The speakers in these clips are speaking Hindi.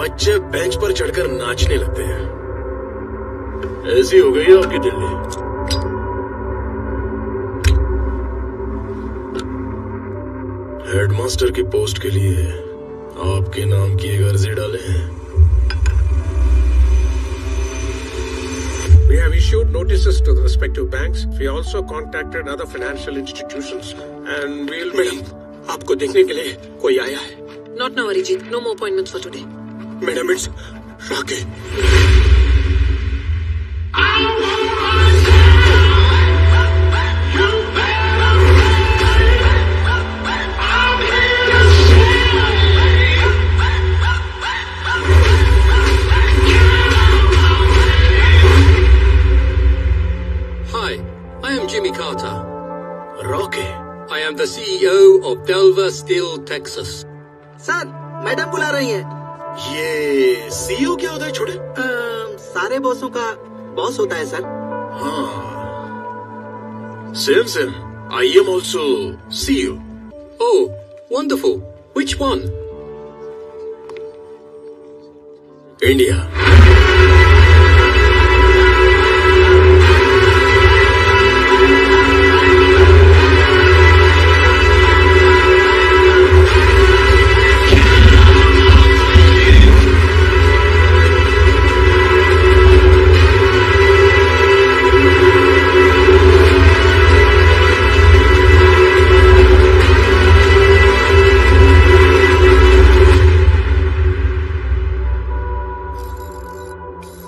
बच्चे बेंच पर चढ़कर नाचने लगते हैं। ऐसी हो गई है आपकी दिल्ली। हेडमास्टर की पोस्ट के लिए आपके नाम की एक अर्जी डाले हैं। We have issued notices to the respective banks. We also contacted other financial institutions and we'll... madam, आपको देखने के लिए कोई आया है? Not now, Arijit. No more appointments for today. Madam, it's राके। Hi, I am Jimmy Carter. Rocky. I am the CEO of Delver Steel, Texas. Sir, madam बुला रही हैं। ये सीईओ क्या होता है छोटे? सारे बॉसों का बॉस होता है सर। हाँ, same. I am also CEO. Oh, wonderful. Which one? India.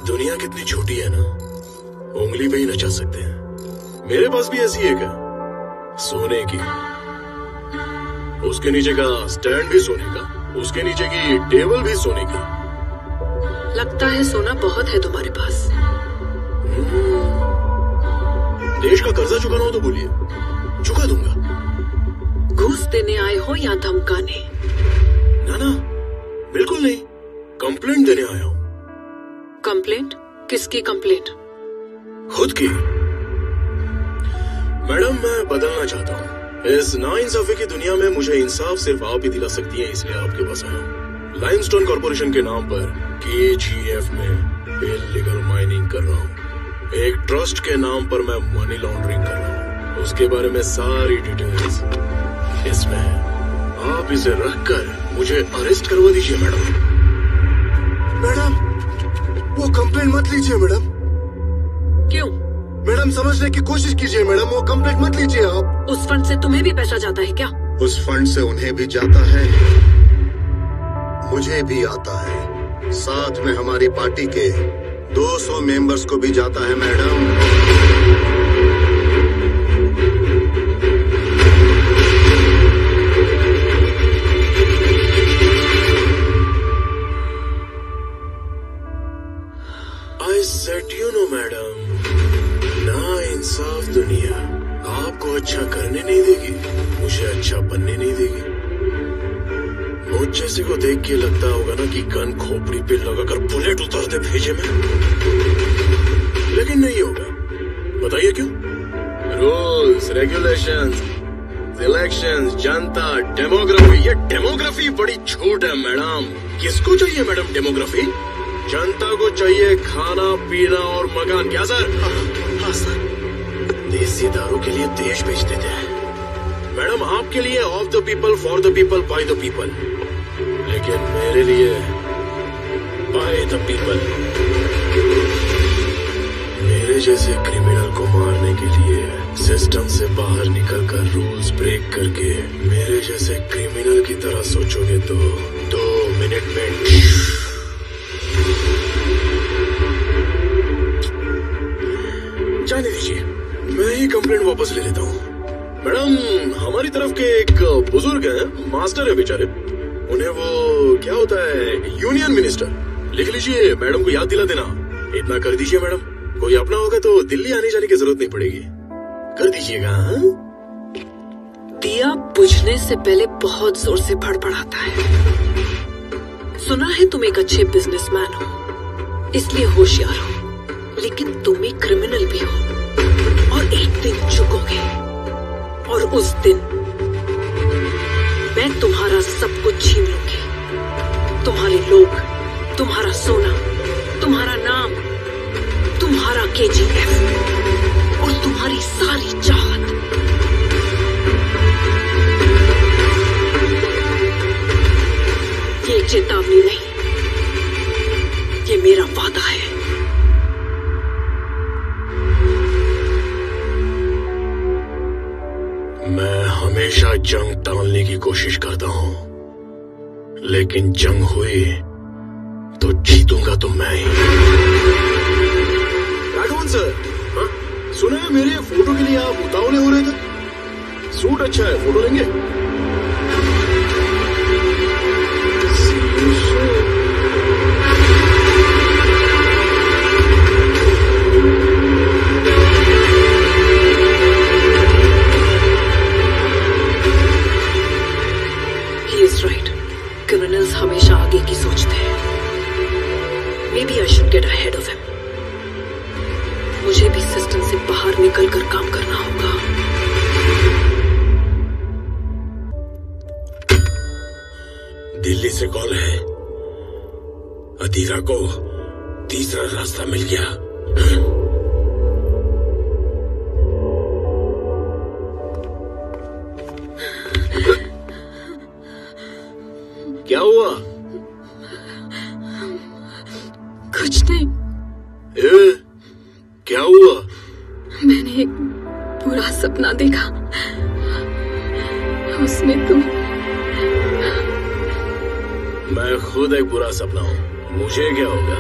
दुनिया कितनी छोटी है ना, उंगली पे ही नचा सकते हैं। मेरे पास भी ऐसी एक है, सोने की। उसके नीचे का स्टैंड भी सोने का, उसके नीचे की टेबल भी सोने की। लगता है सोना बहुत है तुम्हारे पास। देश का कर्जा चुकाना हो तो बोलिए, चुका दूंगा। घूस देने आए हो या धमकाने? ना, बिल्कुल नहीं। कंप्लेंट देने आया हूँ। कंप्लेंट? किसकी कंप्लेंट? खुद की। मैडम, मैं बदलना चाहता हूँ। इस नाइंसाफी की दुनिया में मुझे इंसाफ सिर्फ आप ही दिला सकती हैं, इसलिए आपके पास आया हूँ। लाइमस्टोन कॉर्पोरेशन के नाम पर KGF में इल्लीगल माइनिंग कर रहा हूँ। एक ट्रस्ट के नाम पर मैं मनी लॉन्ड्रिंग कर रहा हूँ। उसके बारे में सारी डिटेल्स इसमें है। आप इसे रखकर मुझे अरेस्ट करवा दीजिए मैडम। मैडम, वो कंप्लेंट मत लीजिए मैडम। क्यों? मैडम, समझने की कोशिश कीजिए मैडम, वो कंप्लेंट मत लीजिए आप। उस फंड से तुम्हें भी पैसा जाता है क्या? उस फंड से उन्हें भी जाता है, मुझे भी आता है, साथ में हमारी पार्टी के 200 मेंबर्स को भी जाता है madam. I said you know madam, ना इंसाफ दुनिया आपको अच्छा करने नहीं देगी, मुझे अच्छा बनने नहीं देगी। मुझ जैसे को देख के लगता होगा ना कि गन खोपड़ी पे लगाकर बुलेट उतार दे भेजे में, लेकिन नहीं होगा। बताइए क्यों? रूल्स, रेगुलेशंस, इलेक्शंस, जनता, डेमोग्राफी। ये डेमोग्राफी बड़ी छूट है मैडम। किसको चाहिए मैडम डेमोग्राफी? जनता को चाहिए खाना पीना और मकान। क्या सर? हाँ सर। देसी दारू के लिए देश बेच देते हैं मैडम, आपके लिए of the people, for the people, by the people, लेकिन मेरे लिए बाय द पीपल। मेरे जैसे क्रिमिनल को मारने के लिए सिस्टम से बाहर निकलकर रूल्स ब्रेक करके मेरे जैसे क्रिमिनल की तरह सोचोगे तो 2 मिनट में जाने दीजिए, मैं ही कंप्लेंट वापस ले लेता हूँ। मैडम, हमारी तरफ के एक बुजुर्ग हैं, मास्टर है बेचारे, उन्हें वो क्या होता है, यूनियन मिनिस्टर। लिख लीजिए, मैडम को याद दिला देना। इतना कर दीजिए मैडम, कोई अपना होगा तो दिल्ली आने जाने की जरूरत नहीं पड़ेगी। कर दीजिएगा। हाँ? दिया बुझने से पहले बहुत जोर से भड़बड़ाता है। सुना है तुम एक अच्छे बिजनेसमैन हो, इसलिए होशियार हो, लेकिन तुम एक क्रिमिनल भी हो और एक दिन चुकोगे, और उस दिन मैं तुम्हारा सब कुछ छीन लूंगी। तुम्हारे लोग, मेरा वादा है। मैं हमेशा जंग टालने की कोशिश करता हूं, लेकिन जंग हुई तो जीतूंगा तो मैं ही। राघवन सर, हाँ? सुना है मेरे फोटो के लिए आप उतावले हो रहे थे। सूट अच्छा है, फोटो लेंगे? क्रिमिनल्स हमेशा आगे की सोचते हैं। Maybe I should get ahead of him. मुझे भी सिस्टम से बाहर निकलकर काम करना होगा। दिल्ली से कॉल है। अधीरा को तीसरा रास्ता मिल गया। क्या हुआ? कुछ नहीं। क्या हुआ? मैंने एक बुरा सपना देखा, उसमें तुम। मैं खुद एक बुरा सपना हूं, मुझे क्या होगा?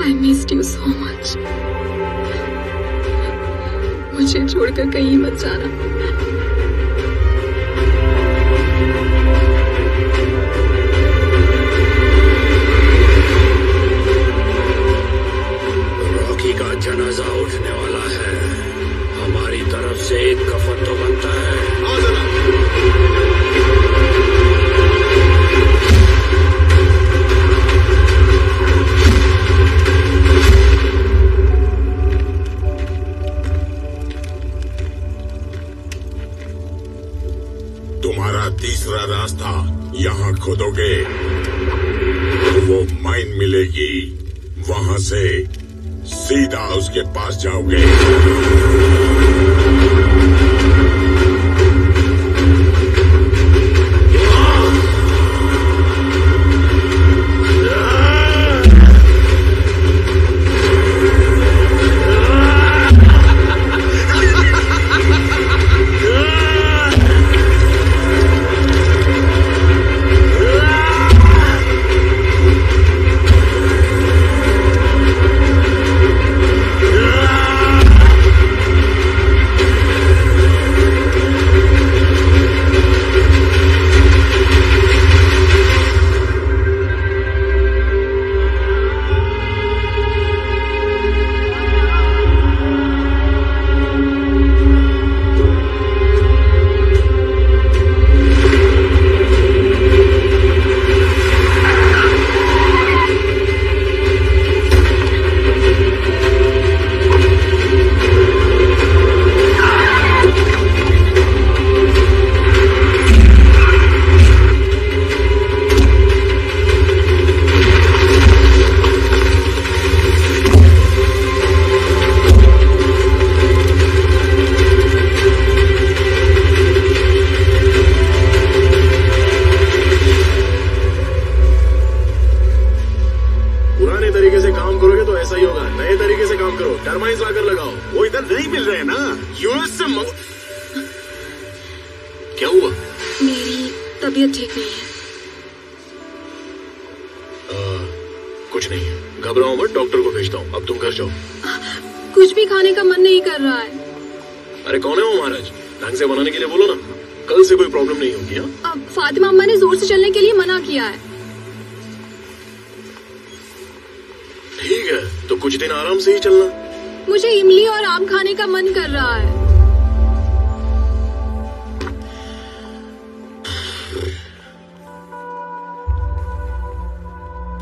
I missed you so much. मुझे छोड़कर कहीं मत जाना। का जनाजा उठने वाला है, हमारी तरफ से एक कफन तो बनता है। तुम्हारा तीसरा रास्ता यहाँ खोदोगे तो वो माइन मिलेगी, वहां से सीधा उसके पास जाओगे। क्या हुआ? मेरी तबीयत ठीक नहीं है। कुछ नहीं है, घबराओ मत, डॉक्टर को भेजता हूँ। अब तुम घर जाओ। कुछ भी खाने का मन नहीं कर रहा है। अरे कौन है वो महाराज? ढंग से बनाने के लिए बोलो ना, कल से कोई प्रॉब्लम नहीं होगी। अब फातिमा अम्मा ने जोर से चलने के लिए मना किया है। ठीक है, तो कुछ दिन आराम से ही चलना। मुझे इमली और आम खाने का मन कर रहा है।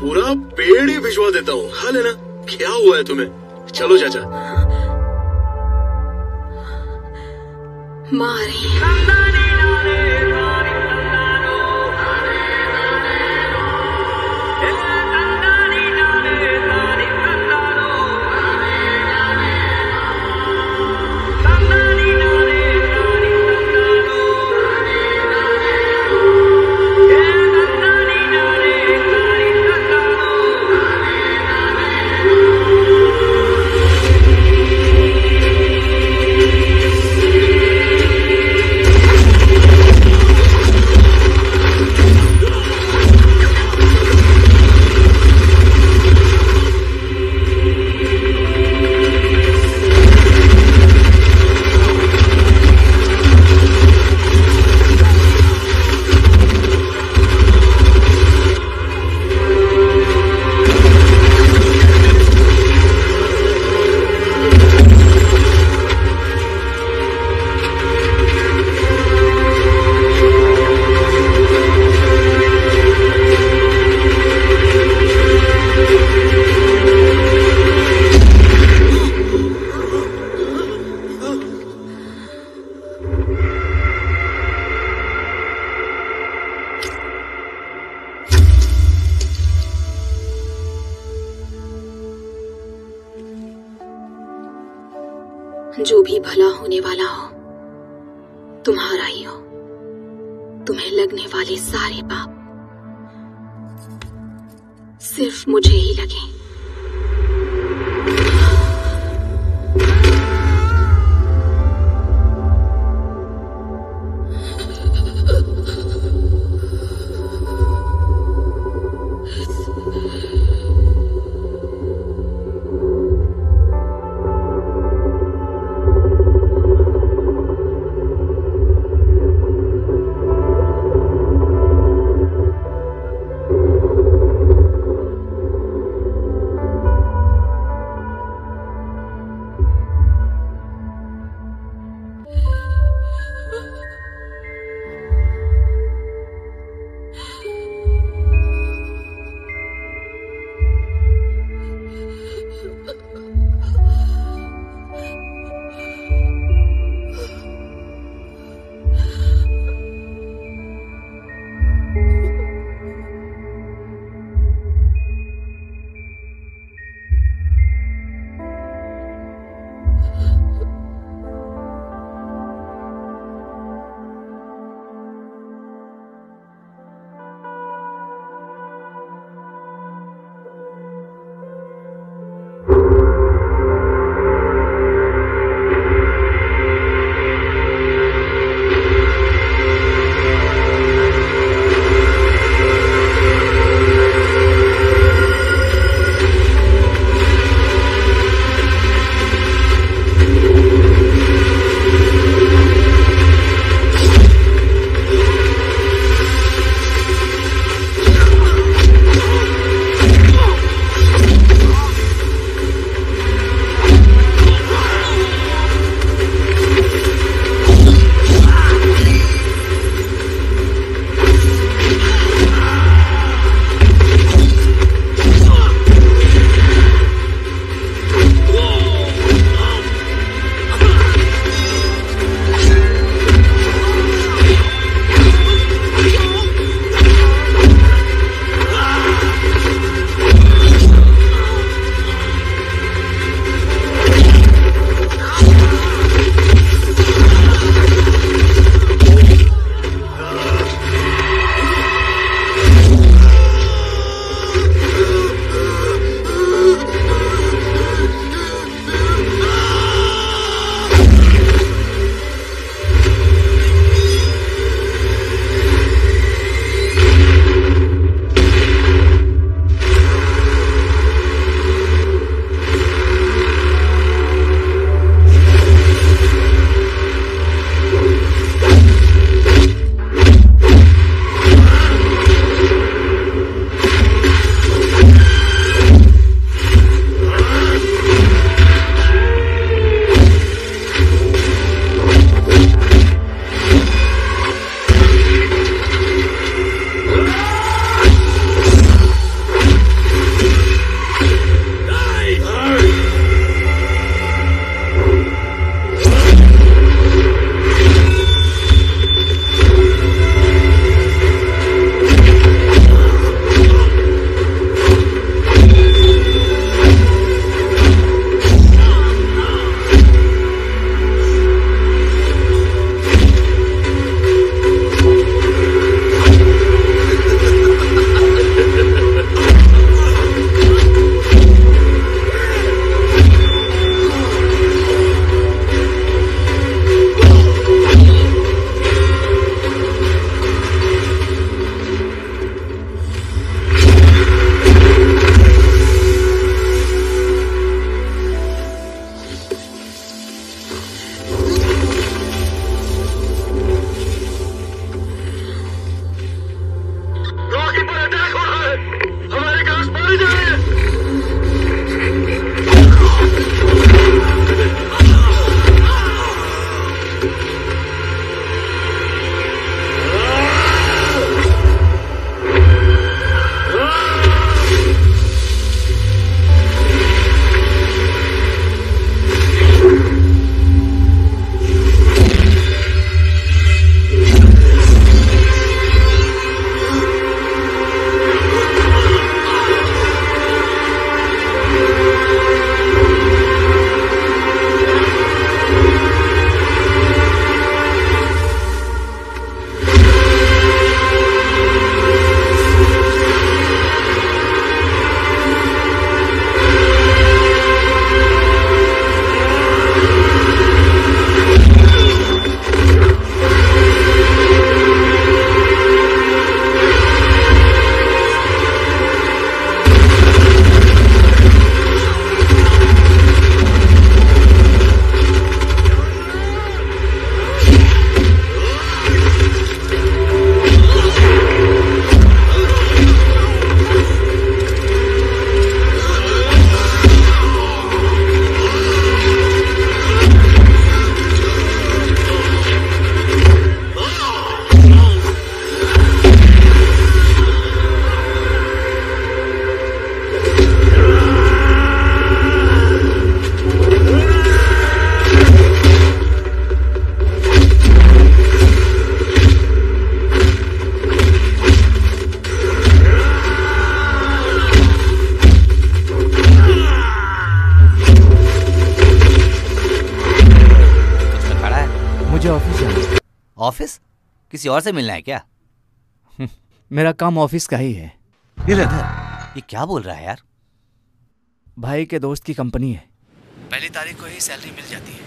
पूरा पेड़ ही भिजवा देता हूँ, खा लेना। क्या हुआ है तुम्हें? चलो चाचा। माँ आ रही है। जो भी भला होने वाला हो तुम्हारा ही हो। तुम्हें लगने वाले सारे पाप सिर्फ मुझे ही लगे। ऑफिस? किसी और से मिलना है क्या? मेरा काम ऑफिस का ही है। ये क्या बोल रहा है यार? भाई के दोस्त की कंपनी है, पहली तारीख को ही सैलरी मिल जाती है।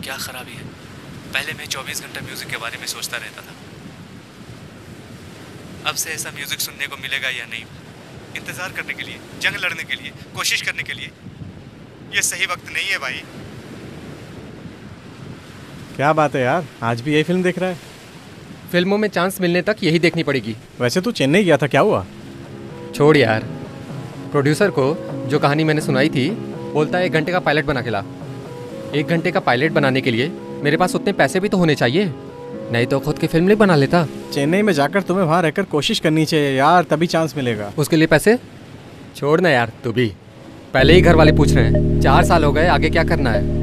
क्या खराबी है? पहले मैं 24 घंटा म्यूजिक के बारे में सोचता रहता था, अब से ऐसा म्यूजिक सुनने को मिलेगा या नहीं, इंतजार करने के लिए, जंग लड़ने के लिए, कोशिश करने के लिए ये सही वक्त नहीं है भाई। क्या बात है यार, आज भी यही फिल्म देख रहा है? फिल्मों में चांस मिलने तक यही देखनी पड़ेगी। वैसे तू चेन्नई गया था, क्या हुआ? छोड़ यार, प्रोड्यूसर को जो कहानी मैंने सुनाई थी बोलता है 1 घंटे का पायलट बना के ला। 1 घंटे का पायलट बनाने के लिए मेरे पास उतने पैसे भी तो होने चाहिए, नहीं तो खुद की फिल्म नहीं बना लेता। चेन्नई में जाकर तुम्हें वहाँ रहकर कोशिश करनी चाहिए यार, तभी चांस मिलेगा। उसके लिए पैसे छोड़ना यार, तू भी। पहले ही घर वाले पूछ रहे हैं 4 साल हो गए, आगे क्या करना है।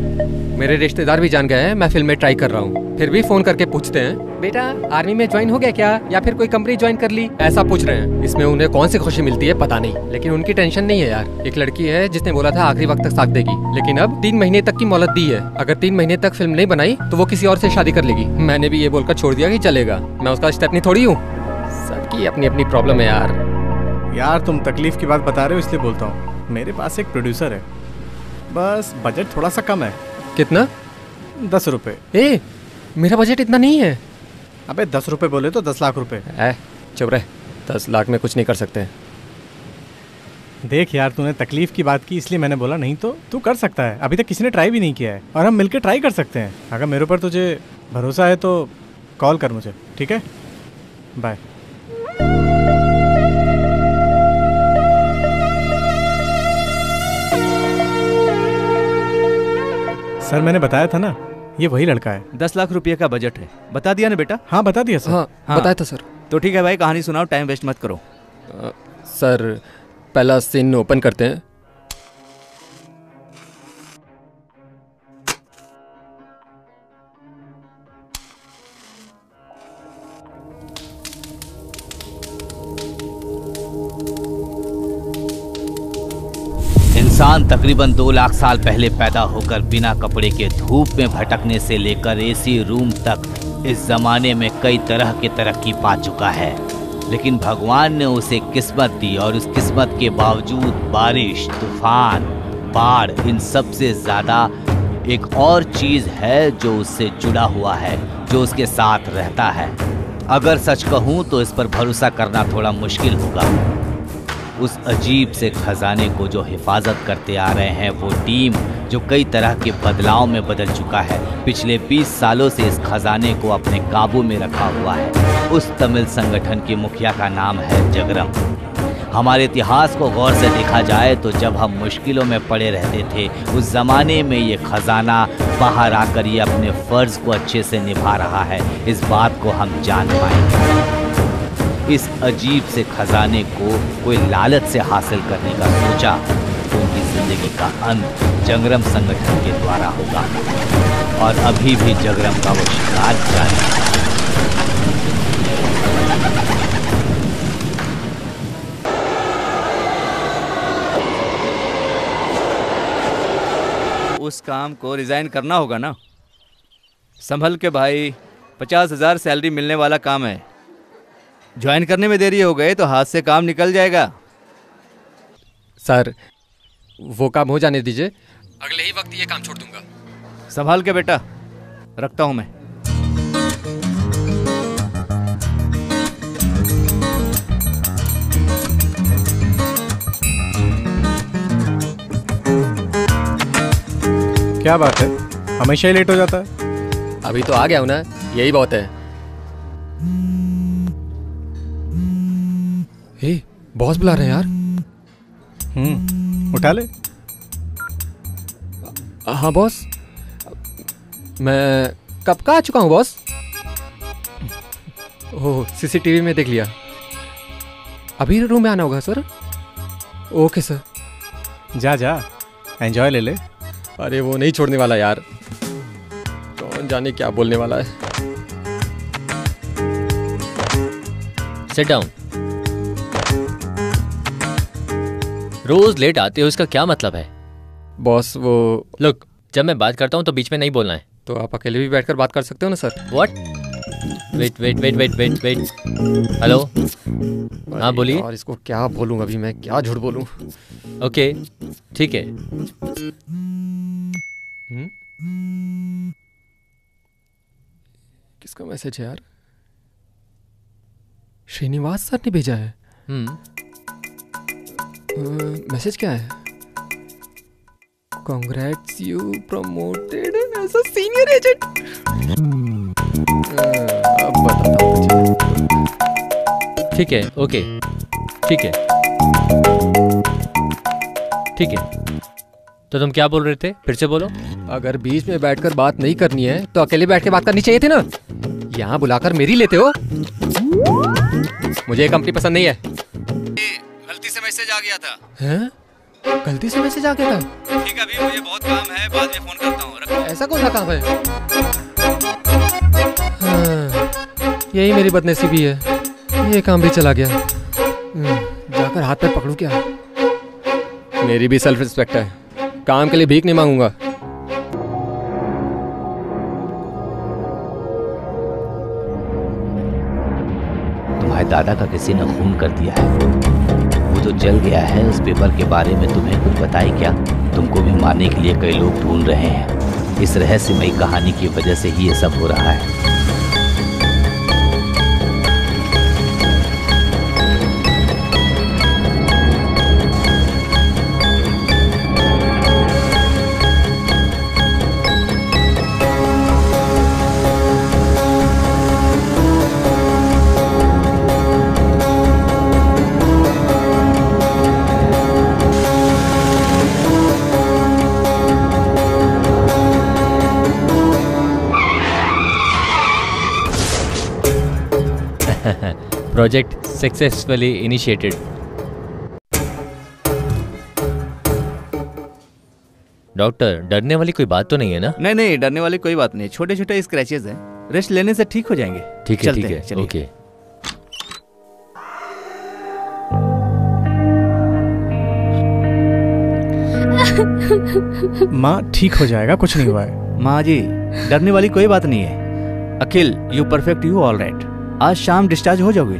मेरे रिश्तेदार भी जान गए हैं मैं फिल्म में ट्राई कर रहा हूँ, फिर भी फोन करके पूछते हैं बेटा आर्मी में ज्वाइन हो गया क्या, या फिर कोई कंपनी ज्वाइन कर ली, ऐसा पूछ रहे हैं। इसमें उन्हें कौन सी खुशी मिलती है पता नहीं, लेकिन उनकी टेंशन नहीं है यार। एक लड़की है जिसने बोला था आखिरी वक्त तक साथ देगी, लेकिन अब 3 महीने तक की मोहलत दी है। अगर 3 महीने तक फिल्म नहीं बनाई तो वो किसी और से शादी कर लेगी। मैंने भी ये बोलकर छोड़ दिया कि चलेगा, मैं उसका स्टेपनी थोड़ी हूँ। सबकी अपनी अपनी प्रॉब्लम है यार तुम तकलीफ की बात बता रहे हो इसलिए बोलता हूँ। मेरे पास एक प्रोड्यूसर है, बस बजट थोड़ा सा कम है। कितना? 10 रुपए। ए, मेरा बजट इतना नहीं है। अबे 10 रुपए बोले तो 10 लाख रुपए। चुप रहे, 10 लाख में कुछ नहीं कर सकते। देख यार, तूने तकलीफ की बात की इसलिए मैंने बोला, नहीं तो तू कर सकता है। अभी तक किसी ने ट्राई भी नहीं किया है और हम मिलकर ट्राई कर सकते हैं। अगर मेरे ऊपर तुझे भरोसा है तो कॉल कर मुझे, ठीक है? बाय। सर मैंने बताया था ना, ये वही लड़का है। 10 लाख रुपये का बजट है, बता दिया ना बेटा? हाँ बता दिया सर। हाँ बताया था सर। तो ठीक है भाई, कहानी सुनाओ, टाइम वेस्ट मत करो। सर पहला सीन ओपन करते हैं। इंसान तकरीबन 2 लाख साल पहले पैदा होकर बिना कपड़े के धूप में भटकने से लेकर एसी रूम तक इस जमाने में कई तरह की तरक्की पा चुका है। लेकिन भगवान ने उसे किस्मत दी और उस किस्मत के बावजूद बारिश, तूफान, बाढ़, इन सब से ज़्यादा एक और चीज़ है जो उससे जुड़ा हुआ है, जो उसके साथ रहता है। अगर सच कहूँ तो इस पर भरोसा करना थोड़ा मुश्किल होगा। उस अजीब से खजाने को जो हिफाजत करते आ रहे हैं वो टीम, जो कई तरह के बदलाव में बदल चुका है, पिछले 20 सालों से इस खजाने को अपने काबू में रखा हुआ है। उस तमिल संगठन के मुखिया का नाम है जगरम। हमारे इतिहास को गौर से देखा जाए तो जब हम मुश्किलों में पड़े रहते थे, उस ज़माने में ये खजाना बाहर आकर ये अपने फ़र्ज़ को अच्छे से निभा रहा है। इस बात को हम जान पाएंगे। इस अजीब से खजाने को कोई लालच से हासिल करने का सोचा तो उनकी जिंदगी का अंत जगरम संगठन के द्वारा होगा, और अभी भी जगरम का वो शिकार जारी है। उस काम को रिजाइन करना होगा ना। संभल के भाई, 50,000 सैलरी मिलने वाला काम है। ज्वाइन करने में देरी हो गए तो हाथ से काम निकल जाएगा। सर वो काम हो जाने दीजिए, अगले ही वक्त ये काम छोड़ दूंगा। संभाल के बेटा, रखता हूं मैं। क्या बात है, हमेशा ही लेट हो जाता है? अभी तो आ गया हूं ना, यही बहुत है। हे, बॉस बुला रहे हैं यार। उठा ले। हाँ बॉस, मैं कब का आ चुका हूँ बॉस। ओह, सीसीटीवी में देख लिया। अभी रूम में आना होगा सर। Okay sir. जा जा, एंजॉय ले ले। अरे वो नहीं छोड़ने वाला यार, कौन जाने क्या बोलने वाला है। Sit down. रोज लेट आते हो, इसका क्या मतलब है? बॉस वो लुक, जब मैं बात करता हूँ तो बीच में नहीं बोलना है। तो आप अकेले भी बैठकर बात कर सकते हो ना sir. What? Wait wait wait wait wait wait. Hello, हाँ बोलिए। और इसको क्या बोलूँ अभी, मैं क्या झूठ बोलूँ। ओके ठीक है। किसका मैसेज है यार? श्रीनिवास सर ने भेजा है। मैसेज क्या है? Congrats you promoted as a senior agent। अब बताता हूँ मुझे। ठीक है, ओके ठीक है ठीक है। तो तुम क्या बोल रहे थे, फिर से बोलो। अगर बीच में बैठकर बात नहीं करनी है तो अकेले बैठ के बात करनी चाहिए थी ना। यहाँ बुलाकर मेरी लेते हो। मुझे ये कंपनी पसंद नहीं है। गलती से मैसेज आ गया था। हैं? गलती से मैसेज आ गया था? ठीक है, अभी मुझे बहुत काम है, बाद में फोन करता हूँ। ऐसा कौन सा काम है? हाँ, यही मेरी बदनसीबी है, ये काम भी चला गया। जाकर हाथ पे पकड़ू क्या? मेरी भी सेल्फ रिस्पेक्ट है, काम के लिए भीख नहीं मांगूंगा। तुम्हारे दादा का किसी ने खून कर दिया है, वो तो जल गया है। उस पेपर के बारे में तुम्हें कुछ बताई क्या? तुमको भी मारने के लिए कई लोग ढूंढ रहे हैं। इस रहस्यमयी कहानी की वजह से ही ये सब हो रहा है। Project successfully initiated. डॉक्टर, डरने वाली कोई बात तो नहीं है ना? नहीं नहीं, डरने वाली कोई बात नहीं, छोटे छोटे स्क्रैचेस हैं, रेस्ट लेने से ठीक हो जाएंगे। ठीक है ठीक है, ओके। माँ ठीक हो जाएगा, कुछ नहीं हुआ है। माँ जी, डरने वाली कोई बात नहीं है। Akhil, you perfect, you all right. आज शाम डिस्चार्ज हो जाओगे।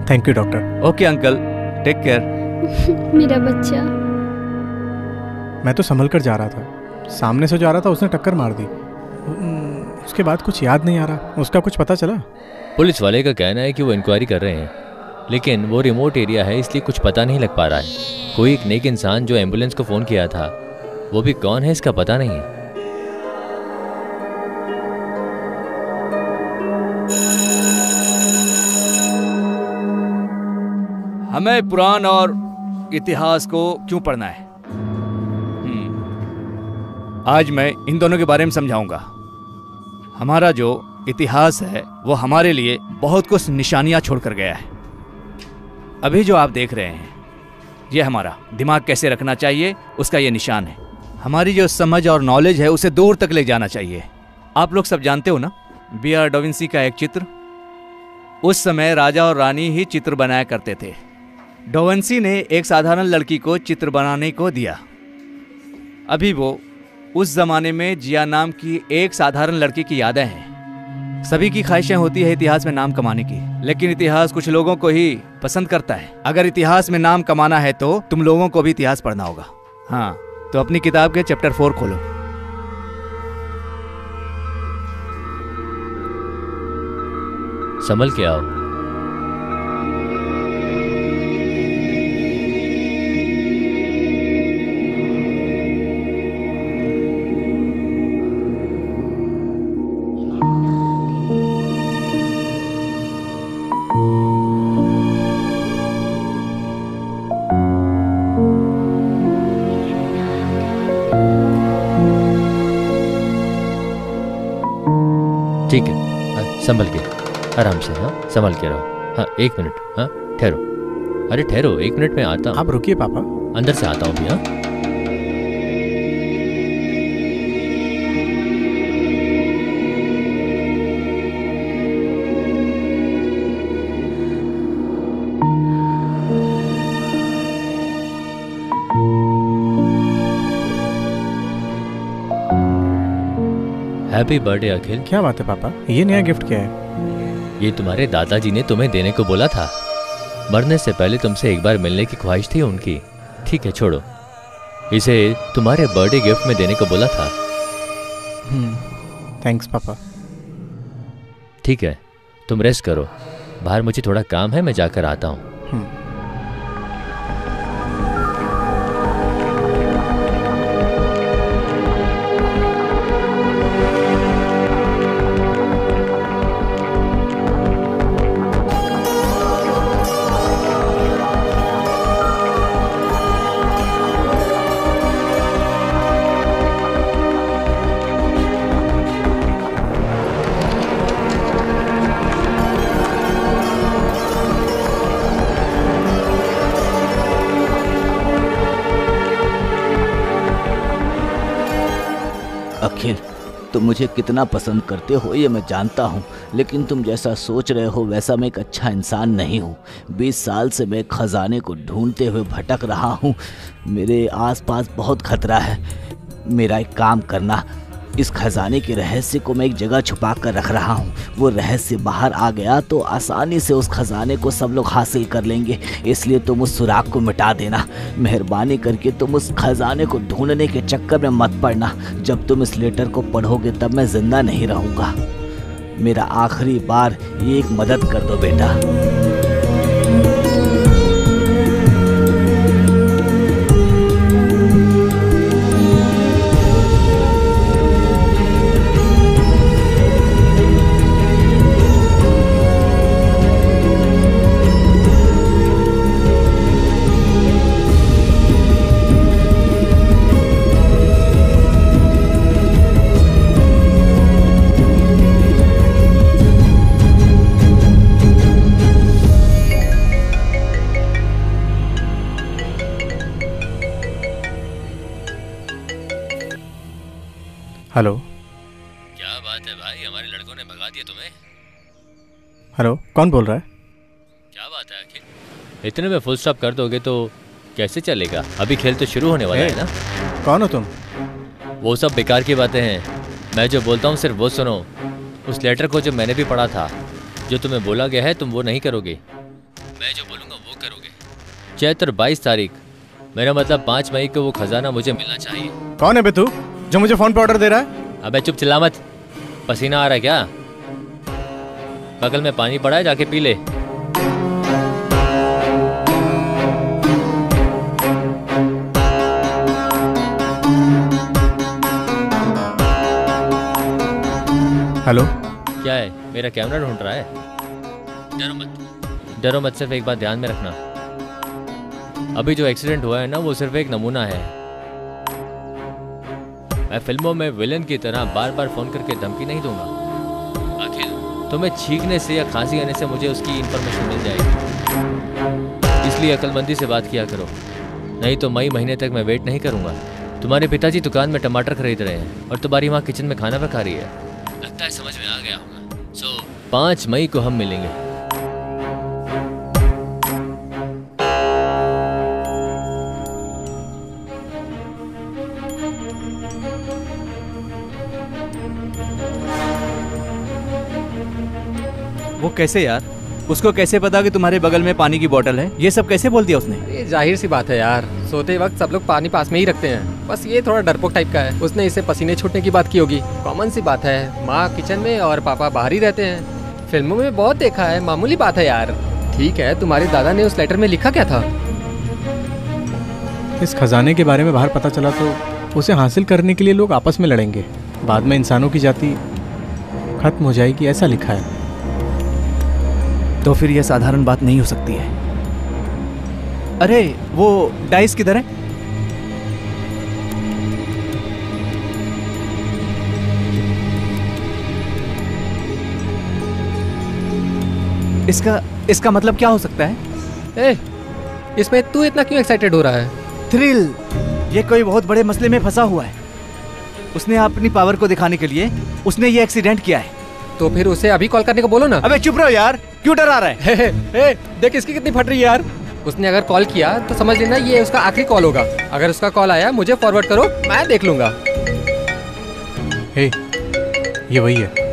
Thank you doctor. Okay uncle, take care. मेरा बच्चा। मैं तो संभल कर जा रहा था, सामने से जा रहा था, उसने टक्कर मार दी। उसके बाद कुछ याद नहीं आ रहा। उसका कुछ पता चला? पुलिस वाले का कहना है कि वो इंक्वायरी कर रहे हैं, लेकिन वो रिमोट एरिया है इसलिए कुछ पता नहीं लग पा रहा है। कोई एक नेक इंसान जो एम्बुलेंस को फ़ोन किया था, वो भी कौन है इसका पता नहीं है। हमें पुराण और इतिहास को क्यों पढ़ना है? आज मैं इन दोनों के बारे में समझाऊंगा। हमारा जो इतिहास है वो हमारे लिए बहुत कुछ निशानियां छोड़कर गया है। अभी जो आप देख रहे हैं, ये हमारा दिमाग कैसे रखना चाहिए उसका ये निशान है। हमारी जो समझ और नॉलेज है उसे दूर तक ले जाना चाहिए। आप लोग सब जानते हो ना, B.R. डा विंसी का एक चित्र। उस समय राजा और रानी ही चित्र बनाया करते थे। डा विंसी ने एक साधारण लड़की को चित्र बनाने को दिया। अभी वो उस जमाने में जिया नाम की एक साधारण लड़की की यादें हैं। सभी की ख्वाहिशें होती है इतिहास में नाम कमाने की, लेकिन इतिहास कुछ लोगों को ही पसंद करता है। अगर इतिहास में नाम कमाना है तो तुम लोगों को भी इतिहास पढ़ना होगा। हाँ, तो अपनी किताब के चैप्टर 4 खोलो। संभल के आओ। ठीक है, संभल के, आराम से। हाँ, संभल के रहो। हाँ, 1 मिनट। हाँ, ठहरो। अरे ठहरो, 1 मिनट में आता हूँ। आप रुकिए पापा, अंदर से आता हूँ भी। हाँ, हैप्पी बर्थडे अखिल। क्या बात है पापा, ये नया गिफ्ट क्या है? ये तुम्हारे दादाजी ने तुम्हें देने को बोला था। मरने से पहले तुमसे एक बार मिलने की ख्वाहिश थी उनकी। ठीक है छोड़ो, इसे तुम्हारे बर्थडे गिफ्ट में देने को बोला था। थैंक्स पापा। ठीक है, तुम रेस्ट करो, बाहर मुझे थोड़ा काम है, मैं जाकर आता हूँ। अखिल, तुम मुझे कितना पसंद करते हो ये मैं जानता हूँ, लेकिन तुम जैसा सोच रहे हो वैसा मैं एक अच्छा इंसान नहीं हूँ। 20 साल से मैं खजाने को ढूंढते हुए भटक रहा हूँ। मेरे आसपास बहुत खतरा है। मेरा एक काम करना, इस खजाने के रहस्य को मैं एक जगह छुपा कर रख रहा हूँ। वो रहस्य बाहर आ गया तो आसानी से उस खजाने को सब लोग हासिल कर लेंगे, इसलिए तुम उस सुराग को मिटा देना। मेहरबानी करके तुम उस खजाने को ढूंढने के चक्कर में मत पड़ना। जब तुम इस लेटर को पढ़ोगे तब मैं जिंदा नहीं रहूँगा। मेरा आखिरी बार ये एक मदद कर दो बेटा। हेलो। क्या बात है भाई, हमारे लड़कों ने भगा दिया तुम्हें। हेलो, कौन बोल रहा है? क्या बात है अखिल, इतने में फुल स्टॉप कर दोगे तो कैसे चलेगा? अभी खेल तो शुरू होने वाला है ना। कौन हो तुम? वो सब बेकार की बातें हैं, मैं जो बोलता हूँ सिर्फ वो सुनो। उस लेटर को जो मैंने भी पढ़ा था, जो तुम्हें बोला गया है तुम वो नहीं करोगे, मैं जो बोलूँगा वो करोगे। चैत्र 22 तारीख, मेरा मतलब 5 मई को वो खजाना मुझे मिलना चाहिए। कौन है बे तू जो मुझे फोन पे ऑर्डर दे रहा है? अबे चुप, चिल्ला मत। पसीना आ रहा है क्या? बगल में पानी पड़ा है, जाके पी ले। हेलो। क्या है, मेरा कैमरा ढूंढ रहा है? डरो मत, डरो मत, सिर्फ एक बात ध्यान में रखना, अभी जो एक्सीडेंट हुआ है ना वो सिर्फ एक नमूना है। मैं फिल्मों में विलेन की तरह बार बार फोन करके धमकी नहीं दूंगा। अखिल, तुम्हें छींकने से या खांसी आने से मुझे उसकी इंफॉर्मेशन मिल जाएगी, इसलिए अक्लमंदी से बात किया करो, नहीं तो मई महीने तक मैं वेट नहीं करूंगा। तुम्हारे पिताजी दुकान में टमाटर खरीद रहे हैं और तुम्हारी माँ किचन में खाना पका रही है। लगता है समझ में आ गया होगा। सो 5 मई को हम मिलेंगे। वो कैसे यार? उसको कैसे पता कि तुम्हारे बगल में पानी की बोतल है? ये सब कैसे बोल दिया उसने? ये जाहिर सी बात है यार, सोते वक्त सब लोग पानी पास में ही रखते हैं, बस ये थोड़ा डरपोक टाइप का है। उसने इसे पसीने छूटने की बात की होगी, कॉमन सी बात है। माँ किचन में और पापा बाहर ही रहते हैं, फिल्मों में बहुत देखा है, मामूली बात है यार। ठीक है, तुम्हारे दादा ने उस लेटर में लिखा क्या था? इस खजाने के बारे में बाहर पता चला तो उसे हासिल करने के लिए लोग आपस में लड़ेंगे, बाद में इंसानों की जाति खत्म हो जाएगी, ऐसा लिखा है। तो फिर यह साधारण बात नहीं हो सकती है। अरे वो डाइस किधर है? इसका मतलब क्या हो सकता है? इसमें तू इतना क्यों एक्साइटेड हो रहा है? थ्रिल, ये कोई बहुत बड़े मसले में फंसा हुआ है। उसने अपनी पावर को दिखाने के लिए उसने ये एक्सीडेंट किया है। तो फिर उसे अभी कॉल करने को बोलो ना। अबे चुप रहो यार, क्यों डरा रहा है? देख इसकी कितनी फट रही है यार। उसने अगर कॉल किया तो समझ लेना ये उसका आखिरी कॉल होगा। अगर उसका कॉल आया मुझे फॉरवर्ड करो, मैं देख लूंगा। ये वही है।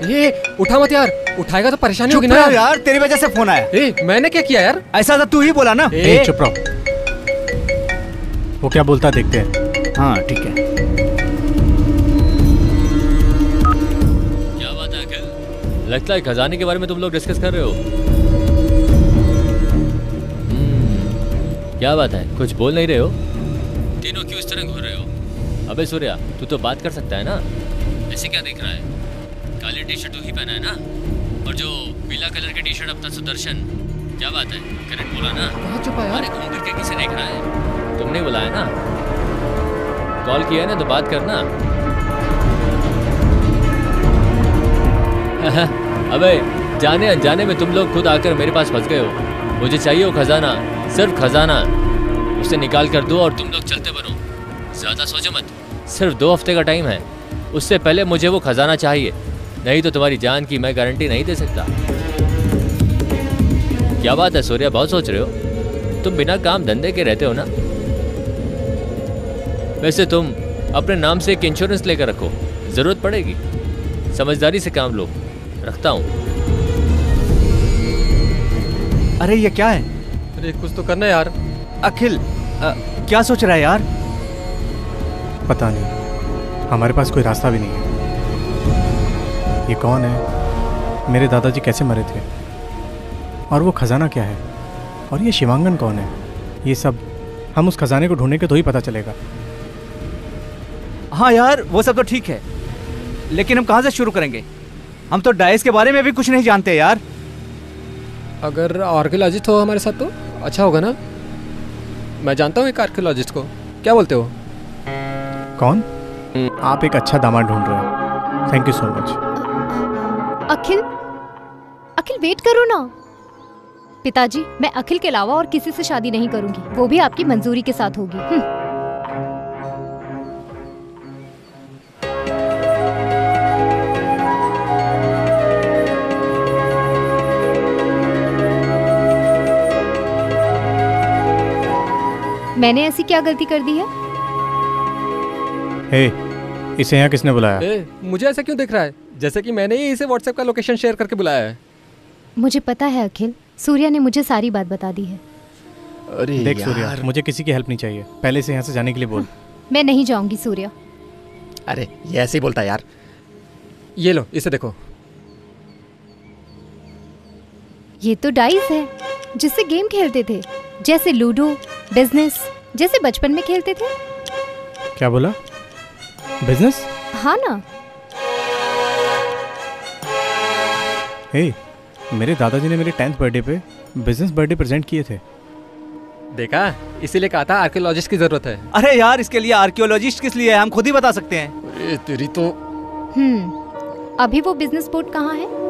ये उठा मत यार, उठाएगा तो परेशानी होगी ना यार, तेरी वजह से फोन आया। मैंने क्या किया यार? ऐसा तो तू ही बोला ना। चुप रहो, वो क्या बोलता देखते हैं। हाँ ठीक है। क्या बात है अंकल? लगता है खजाने के बारे में तुम लोग डिस्कस कर रहे हो। क्या बात है, कुछ बोल नहीं रहे हो? तीनों क्यों इस तरह घूर रहे हो? अबे सूर्या, तू तो बात कर सकता है ना, ऐसे क्या देख रहा है? काली टी शर्ट तू ही पहना है ना, और जो पीला कलर की टी शर्ट अपना सुदर्शन। क्या बात है, करेक्ट बोला ना? अरे घूम फिर के किसे देख रहा है? तुमने बुलाया ना, कॉल किया है ना, तो बात करना। अबे जाने अनजाने में तुम लोग खुद आकर मेरे पास फंस गए हो। मुझे चाहिए वो खजाना, सिर्फ खजाना। उसे निकाल कर दो और तुम लोग चलते बनो। ज्यादा सोचो मत, सिर्फ 2 हफ्ते का टाइम है। उससे पहले मुझे वो खजाना चाहिए, नहीं तो तुम्हारी जान की मैं गारंटी नहीं दे सकता। क्या बात है सूर्या, बहुत सोच रहे हो? तुम बिना काम धंधे के रहते हो ना? वैसे तुम अपने नाम से एक इंश्योरेंस लेकर रखो, जरूरत पड़ेगी। समझदारी से काम लो। रखता हूँ। अरे ये क्या है? अरे कुछ तो करना है यार। अखिल क्या सोच रहा है यार? पता नहीं, हमारे पास कोई रास्ता भी नहीं है। ये कौन है? मेरे दादाजी कैसे मरे थे? और वो खजाना क्या है? और ये शिवांगन कौन है? ये सब हम उस खजाने को ढूंढने के तो ही पता चलेगा। हाँ यार, वो सब तो ठीक है, लेकिन हम कहाँ से शुरू करेंगे? हम तो डाइस के बारे में भी कुछ नहीं जानते यार। अगर आर्कियोलॉजिस्ट हो हमारे साथ तो अच्छा होगा ना? मैं जानता हूँ एक आर्कियोलॉजिस्ट को, क्या बोलते हो? कौन? आप एक अच्छा दामाद ढूंढ रहे हो। Thank you so much. Akhil, Akhil wait करो ना। पिताजी, मैं अखिल के अलावा और किसी से शादी नहीं करूंगी, वो भी आपकी मंजूरी के साथ होगी। मैंने ऐसी क्या गलती कर दी है? हे, इसे यहाँ किसने बुलाया? मुझे ऐसा क्यों दिख रहा है जैसे कि मैंने ही इसे व्हाट्सएप का लोकेशन शेयर करके बुलाया है? मुझे पता है अखिल, सूर्या ने मुझे सारी बात बता दी है। अरे देख सूर्या, मुझे किसी की हेल्प नहीं चाहिए, पहले से यहाँ से जाने के लिए बोल। मैं नहीं जाऊंगी सूर्या। अरे ये ऐसे ही बोलता है यार। ये लो, इसे देखो। ये तो डाइस है जिससे गेम खेलते थे, जैसे लूडो, बिजनेस, जैसे बचपन में खेलते थे। क्या बोला? बिजनेस? हाँ ना। हे, मेरे दादाजी ने मेरे 10th बर्थडे पे बिजनेस बर्थडे प्रेजेंट किए थे। देखा, इसीलिए कहा था आर्कियोलॉजिस्ट की जरूरत है। अरे यार, इसके लिए आर्कियोलॉजिस्ट किस लिए है? हम खुद ही बता सकते हैं। अरे तेरी तो। अभी वो बिजनेस बोर्ड कहाँ है?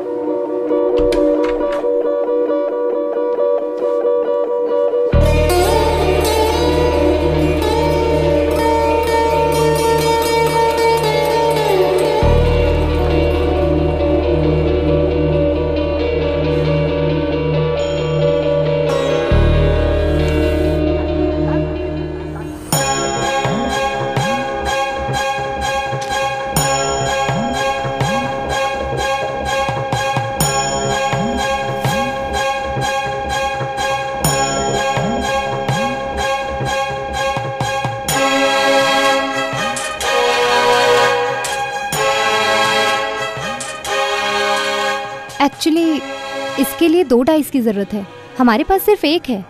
एक्चुअली इसके लिए 2 डाइस की जरूरत है, हमारे पास सिर्फ 1 है।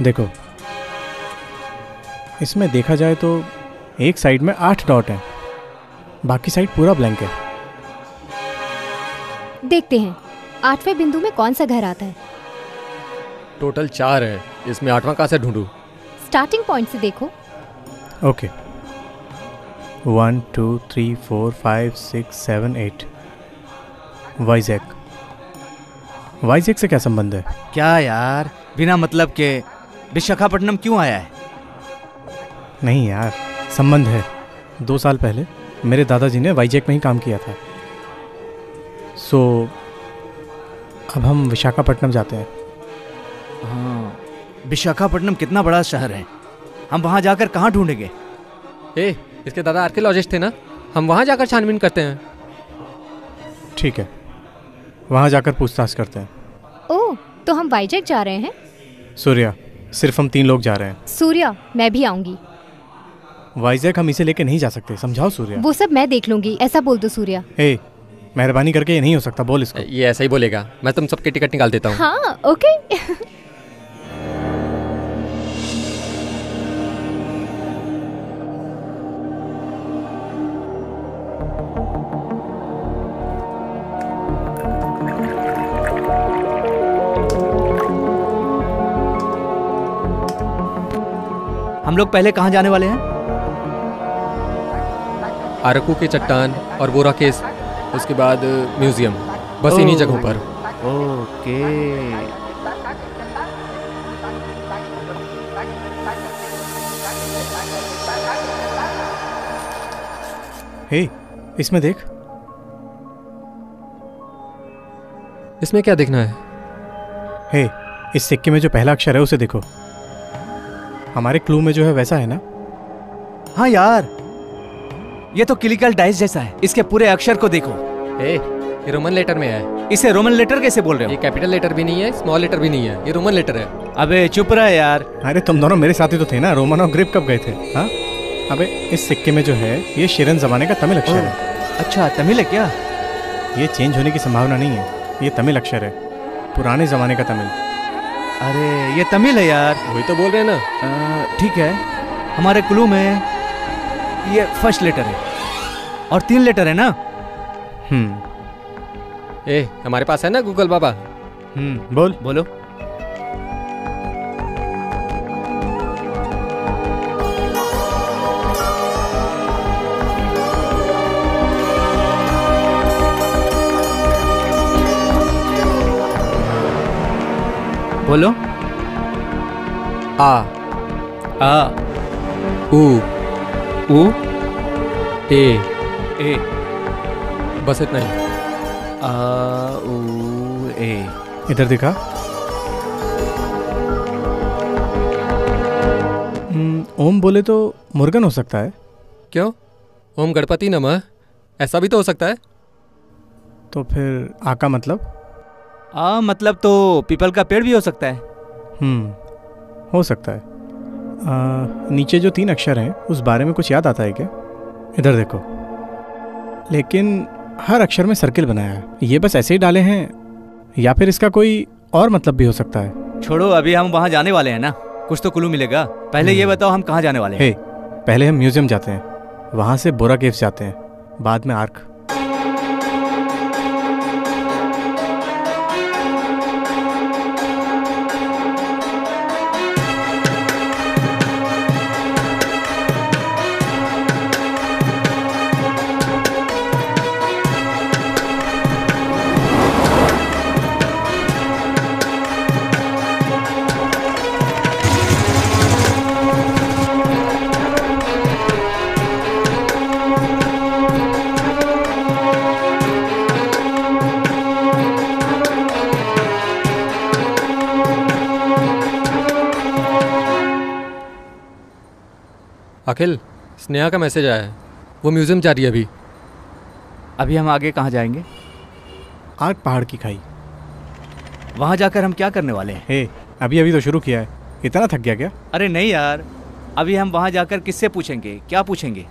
देखो, इसमें देखा जाए तो एक साइड में 8 डॉट हैं, बाकी साइड पूरा ब्लैंक है। देखते हैं 8वें बिंदु में कौन सा घर आता है। टोटल 4 है, इसमें 8वां कहाँ से ढूंढूं? स्टार्टिंग पॉइंट से देखो। ओके, 1 2 3 4 5 6 7 8। वाइजैक। वाइजैक से क्या संबंध है? क्या यार, बिना मतलब के विशाखापट्टनम क्यों आया है? नहीं यार, संबंध है। 2 साल पहले मेरे दादाजी ने वाइजैक में ही काम किया था। सो अब हम विशाखापट्टनम जाते हैं। हाँ, विशाखापट्टनम कितना बड़ा शहर है, हम वहाँ जाकर कहाँ ढूंढेंगे? इसके दादा आर्कियोलॉजिस्ट थे ना, हम वहाँ जाकर छानबीन करते हैं। ठीक है, वहाँ जाकर पूछताछ करते हैं। ओह, तो हम वाइजैक जा रहे हैं? सूर्या, सिर्फ हम 3 लोग जा रहे हैं। सूर्या, मैं भी आऊंगी। वाइजैक हम इसे लेके नहीं जा सकते, समझाओ सूर्या। वो सब मैं देख लूंगी, ऐसा बोल दो सूर्या। हे, मेहरबानी करके ये नहीं हो सकता, बोल इसको। ये ऐसा ही बोलेगा, मैं तुम सबके टिकट निकाल देता हूँ। हाँ, ओके। हम लोग पहले कहाँ जाने वाले हैं? अरकू के चट्टान और बोरा केस, उसके बाद म्यूजियम, बस इन्हीं जगहों पर। ओके। हे, इसमें देख। इसमें क्या देखना है? हे, इस सिक्के में जो पहला अक्षर है उसे देखो। हमारे क्लू में जो है वैसा है ना? हाँ यार, ये तो क्लिकल डाइस जैसा है। इसके पूरे अक्षर को देखो। ये रोमन लेटर में है। इसे रोमन लेटर कैसे बोल रहे हो? ये कैपिटल लेटर भी नहीं है, स्मॉल लेटर भी नहीं है, ये रोमन लेटर है। अबे चुप रहा यार। अरे तुम दोनों मेरे साथी तो थे ना, रोमन और ग्रीक कब गए थे? हाँ, अबे इस सिक्के में जो है ये शिरन जमाने का तमिल अक्षर है। अच्छा, तमिल है क्या? ये चेंज होने की संभावना नहीं है, ये तमिल अक्षर है, पुराने जमाने का तमिल। अरे ये तमिल है यार। वही तो बोल रहे हैं ना। ठीक है, हमारे क्लू में ये फर्स्ट लेटर है और 3 लेटर है ना? हमारे पास है ना गूगल बाबा। बोलो। बोलो। आ उ ए बस इतना ही। आ उ ए। इधर दिखा। ओम बोले तो मुर्गन हो सकता है। क्यों? ओम गणपति नमः, ऐसा भी तो हो सकता है। तो फिर आ का मतलब? आ मतलब तो पीपल का पेड़ भी हो सकता है। हो सकता है। नीचे जो 3 अक्षर हैं उस बारे में कुछ याद आता है क्या? इधर देखो। लेकिन हर अक्षर में सर्किल बनाया है, ये बस ऐसे ही डाले हैं या फिर इसका कोई और मतलब भी हो सकता है? छोड़ो, अभी हम वहाँ जाने वाले हैं ना, कुछ तो क्लू मिलेगा। पहले ये बताओ हम कहाँ जाने वाले हैं? पहले हम म्यूजियम जाते हैं, वहाँ से बोरा केव्स जाते हैं, बाद में आर्क। अखिल, स्नेहा का मैसेज आया है, वो म्यूजियम जा रही है अभी। अभी हम आगे कहाँ जाएंगे? आर्क पहाड़ की खाई। वहाँ जाकर हम क्या करने वाले हैं? अभी तो शुरू किया है, इतना थक गया क्या? अरे नहीं यार, अभी हम वहाँ जाकर किससे पूछेंगे, क्या पूछेंगे?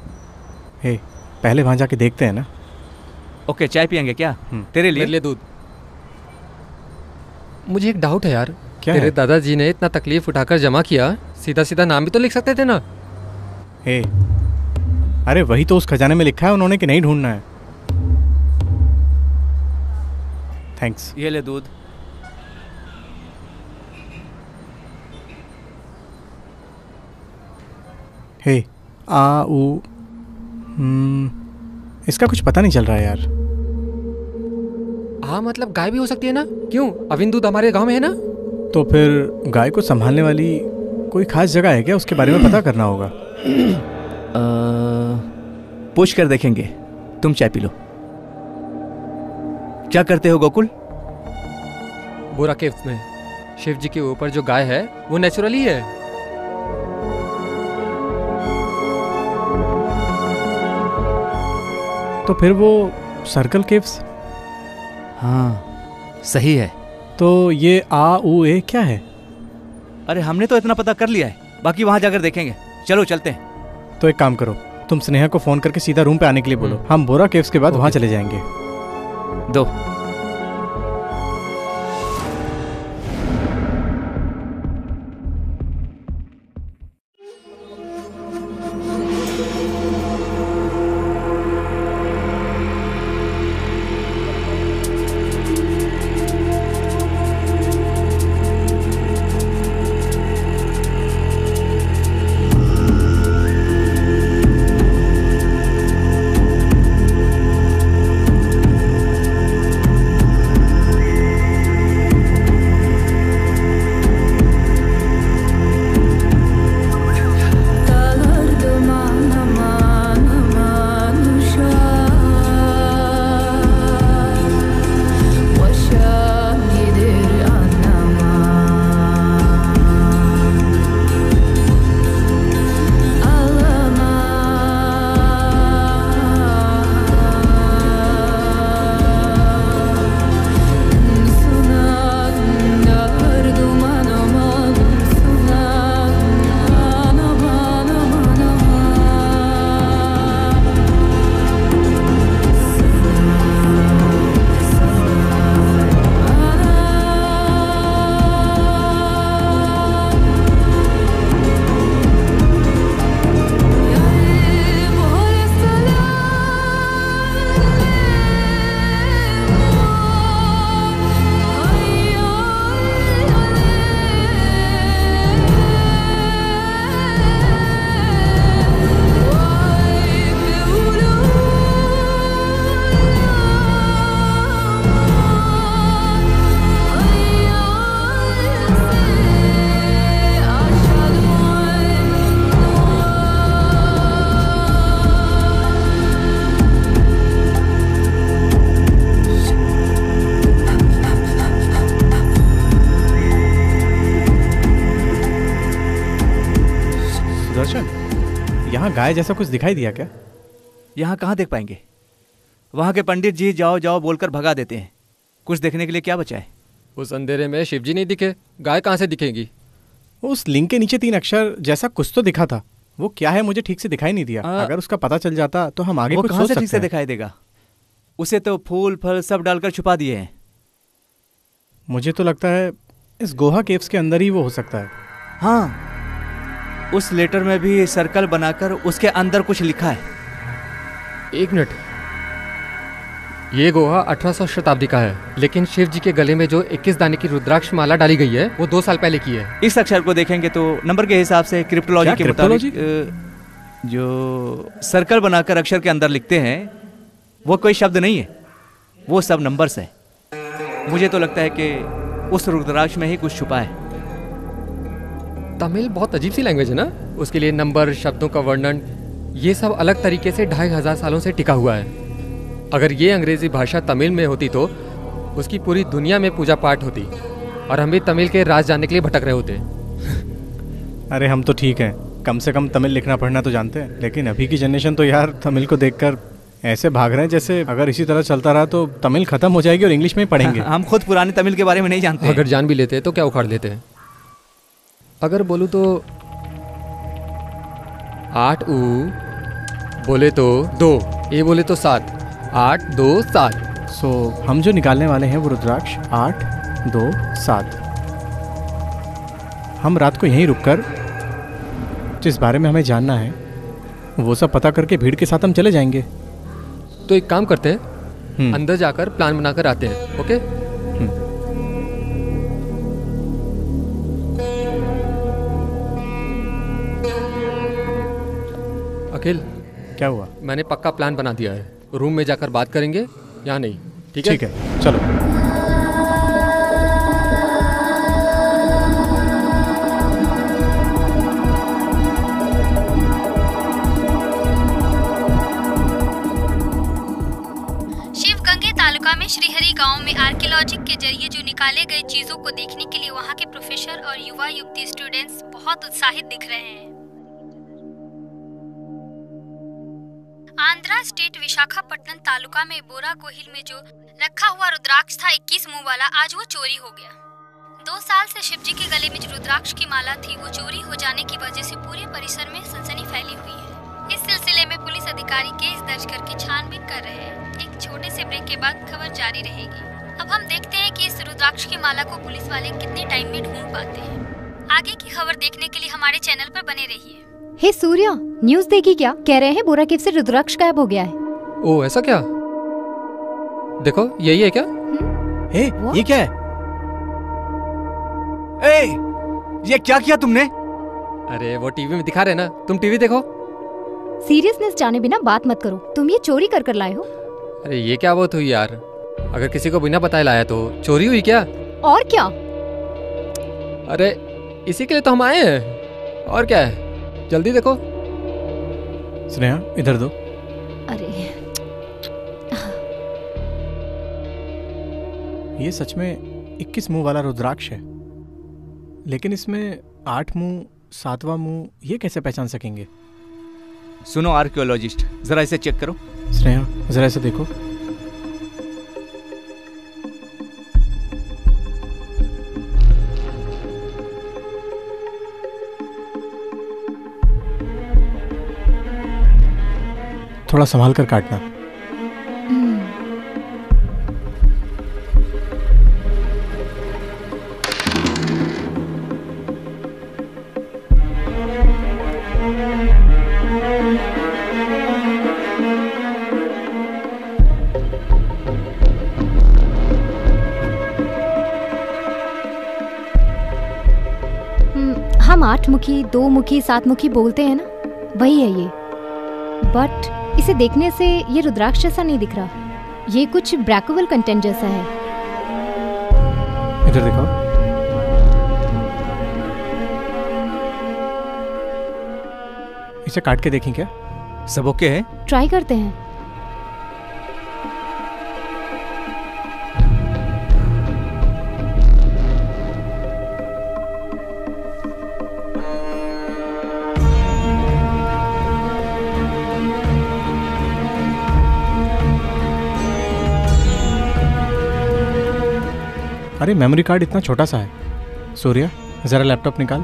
पहले वहाँ जाके देखते हैं ना। ओके, चाय पियेंगे क्या? तेरे लिए? मेरे लिए दूध। मुझे एक डाउट है यार, क्या तेरे है? दादाजी ने इतना तकलीफ उठाकर जमा किया, सीधा सीधा नाम भी तो लिख सकते थे ना। अरे वही तो उस खजाने में लिखा है उन्होंने कि नहीं ढूंढना है। थैंक्स। ये ले दूध। आ उ इसका कुछ पता नहीं चल रहा है यार। हाँ मतलब गाय भी हो सकती है ना? क्यों? अविन दूध हमारे गांव में है ना। तो फिर गाय को संभालने वाली कोई खास जगह है क्या? उसके बारे में पता करना होगा। पूछ कर देखेंगे। तुम चाय पी लो। क्या करते हो गोकुल? बोरा केव्स में शिव जी के ऊपर जो गाय है वो नेचुरली है। तो फिर वो सर्कल केव्स? हाँ सही है। तो ये आ ऊ ए क्या है? अरे हमने तो इतना पता कर लिया है, बाकी वहां जाकर देखेंगे। चलो चलते हैं। तो एक काम करो, तुम स्नेहा को फोन करके सीधा रूम पे आने के लिए बोलो। हम बोरा केव्स के बाद वहां चले जाएंगे। दो यहाँ गाय जैसा कुछ दिखाई दिया क्या? यहाँ कहाँ देख पाएंगे? वहाँ के पंडित जी जाओ जाओ बोलकर भगा देते हैं। कुछ देखने के लिए क्या बचा है? उस अंधेरे में शिव जी नहीं दिखे, गाय कहाँ से दिखेगी? उस लिंक के नीचे 3 अक्षर जैसा कुछ तो दिखा था, वो क्या है मुझे ठीक से दिखाई नहीं दिया। अगर उसका पता चल जाता तो हम आगे कुछ सोच सकते हैं। ठीक से दिखाई देगा? उसे तो फूल फल सब डालकर छुपा दिए हैं। मुझे तो लगता है इस गोहा केव्स के अंदर ही वो हो सकता है। हाँ, उस लेटर में भी सर्कल बनाकर उसके अंदर कुछ लिखा है। एक मिनट, ये गोहा 1800 शताब्दी का है, लेकिन शिव जी के गले में जो 21 दाने की रुद्राक्ष माला डाली गई है वो 2 साल पहले की है। इस अक्षर को देखेंगे तो नंबर के हिसाब से क्रिप्टोलॉजी के मुताबिक जो सर्कल बनाकर अक्षर के अंदर लिखते हैं वो कोई शब्द नहीं है, वो सब नंबर्स है। मुझे तो लगता है कि उस रुद्राक्ष में ही कुछ छुपा है। तमिल बहुत अजीब सी लैंग्वेज है ना, उसके लिए नंबर, शब्दों का वर्णन, ये सब अलग तरीके से 2500 सालों से टिका हुआ है। अगर ये अंग्रेजी भाषा तमिल में होती तो उसकी पूरी दुनिया में पूजा पाठ होती और हम भी तमिल के राज जानने के लिए भटक रहे होते। अरे हम तो ठीक हैं, कम से कम तमिल लिखना पढ़ना तो जानते हैं, लेकिन अभी की जनरेशन तो यार तमिल को देखकर ऐसे भाग रहे हैं जैसे अगर इसी तरह चलता रहा तो तमिल खत्म हो जाएगी और इंग्लिश में ही पढ़ेंगे। हम खुद पुरानी तमिल के बारे में नहीं जानते। अगर जान भी लेते तो क्या उखाड़ लेते हैं। अगर बोलूँ तो 8 ऊ, बोले तो 2, ए बोले तो 7, 8 2 7। सो हम जो निकालने वाले हैं वो रुद्राक्ष 8 2 7। हम रात को यहीं रुककर जिस बारे में हमें जानना है वो सब पता करके भीड़ के साथ हम चले जाएंगे। तो एक काम करते हैं, अंदर जाकर प्लान बनाकर आते हैं। ओके? अखिल, क्या हुआ? मैंने पक्का प्लान बना दिया है। रूम में जाकर बात करेंगे, यहाँ नहीं। ठीक है? ठीक है, चलो। शिवगंगे तालुका में श्रीहरि गांव में आर्कियोलॉजी के जरिए जो निकाले गए चीजों को देखने के लिए वहां के प्रोफेसर और युवा युवती स्टूडेंट्स बहुत उत्साहित दिख रहे हैं। आंध्रा स्टेट विशाखापट्टनम तालुका में बोरा कोहिल में जो रखा हुआ रुद्राक्ष था 21 मुंह वाला, आज वो चोरी हो गया। 2 साल से शिव जी के गले में जो रुद्राक्ष की माला थी वो चोरी हो जाने की वजह से पूरे परिसर में सनसनी फैली हुई है। इस सिलसिले में पुलिस अधिकारी केस दर्ज करके छानबीन कर रहे हैं। एक छोटे से ब्रेक के बाद खबर जारी रहेगी। अब हम देखते हैं कि इस रुद्राक्ष की माला को पुलिस वाले कितने टाइम में ढूंढ पाते हैं। आगे की खबर देखने के लिए हमारे चैनल पर बने रहिए। हे सूर्या, न्यूज़ देखी क्या? कह रहे हैं बोरा केव से रुद्राक्ष गायब हो गया है। ओ ऐसा क्या? देखो यही है क्या? हे, ये क्या है? ए, ये क्या किया तुमने? अरे वो टीवी में दिखा रहे ना, तुम टीवी देखो। सीरियसनेस जाने बिना बात मत करो। तुम ये चोरी कर कर लाए हो? अरे ये क्या बात हुई यार? अगर किसी को बिना बताए लाया तो चोरी हुई क्या? और क्या? अरे इसी के लिए तो हम आए हैं। और क्या है? जल्दी देखो। स्नेहा इधर दो। अरे ये सच में 21 मुंह वाला रुद्राक्ष है, लेकिन इसमें 8 मुंह 7वां मुंह ये कैसे पहचान सकेंगे? सुनो आर्कियोलॉजिस्ट, जरा इसे चेक करो। स्नेहा जरा इसे देखो। थोड़ा संभाल कर काटना। हम 8 मुखी 2 मुखी 7 मुखी बोलते हैं ना, वही है ये। बट इसे देखने से ये रुद्राक्ष जैसा नहीं दिख रहा। ये कुछ ब्रैकोवल कंटेंट जैसा है। इधर दिखाओ। इसे काट के देखें क्या? सब ओके है? ट्राई करते हैं। अरे मेमोरी कार्ड इतना छोटा सा है। सूर्या जरा लैपटॉप निकाल।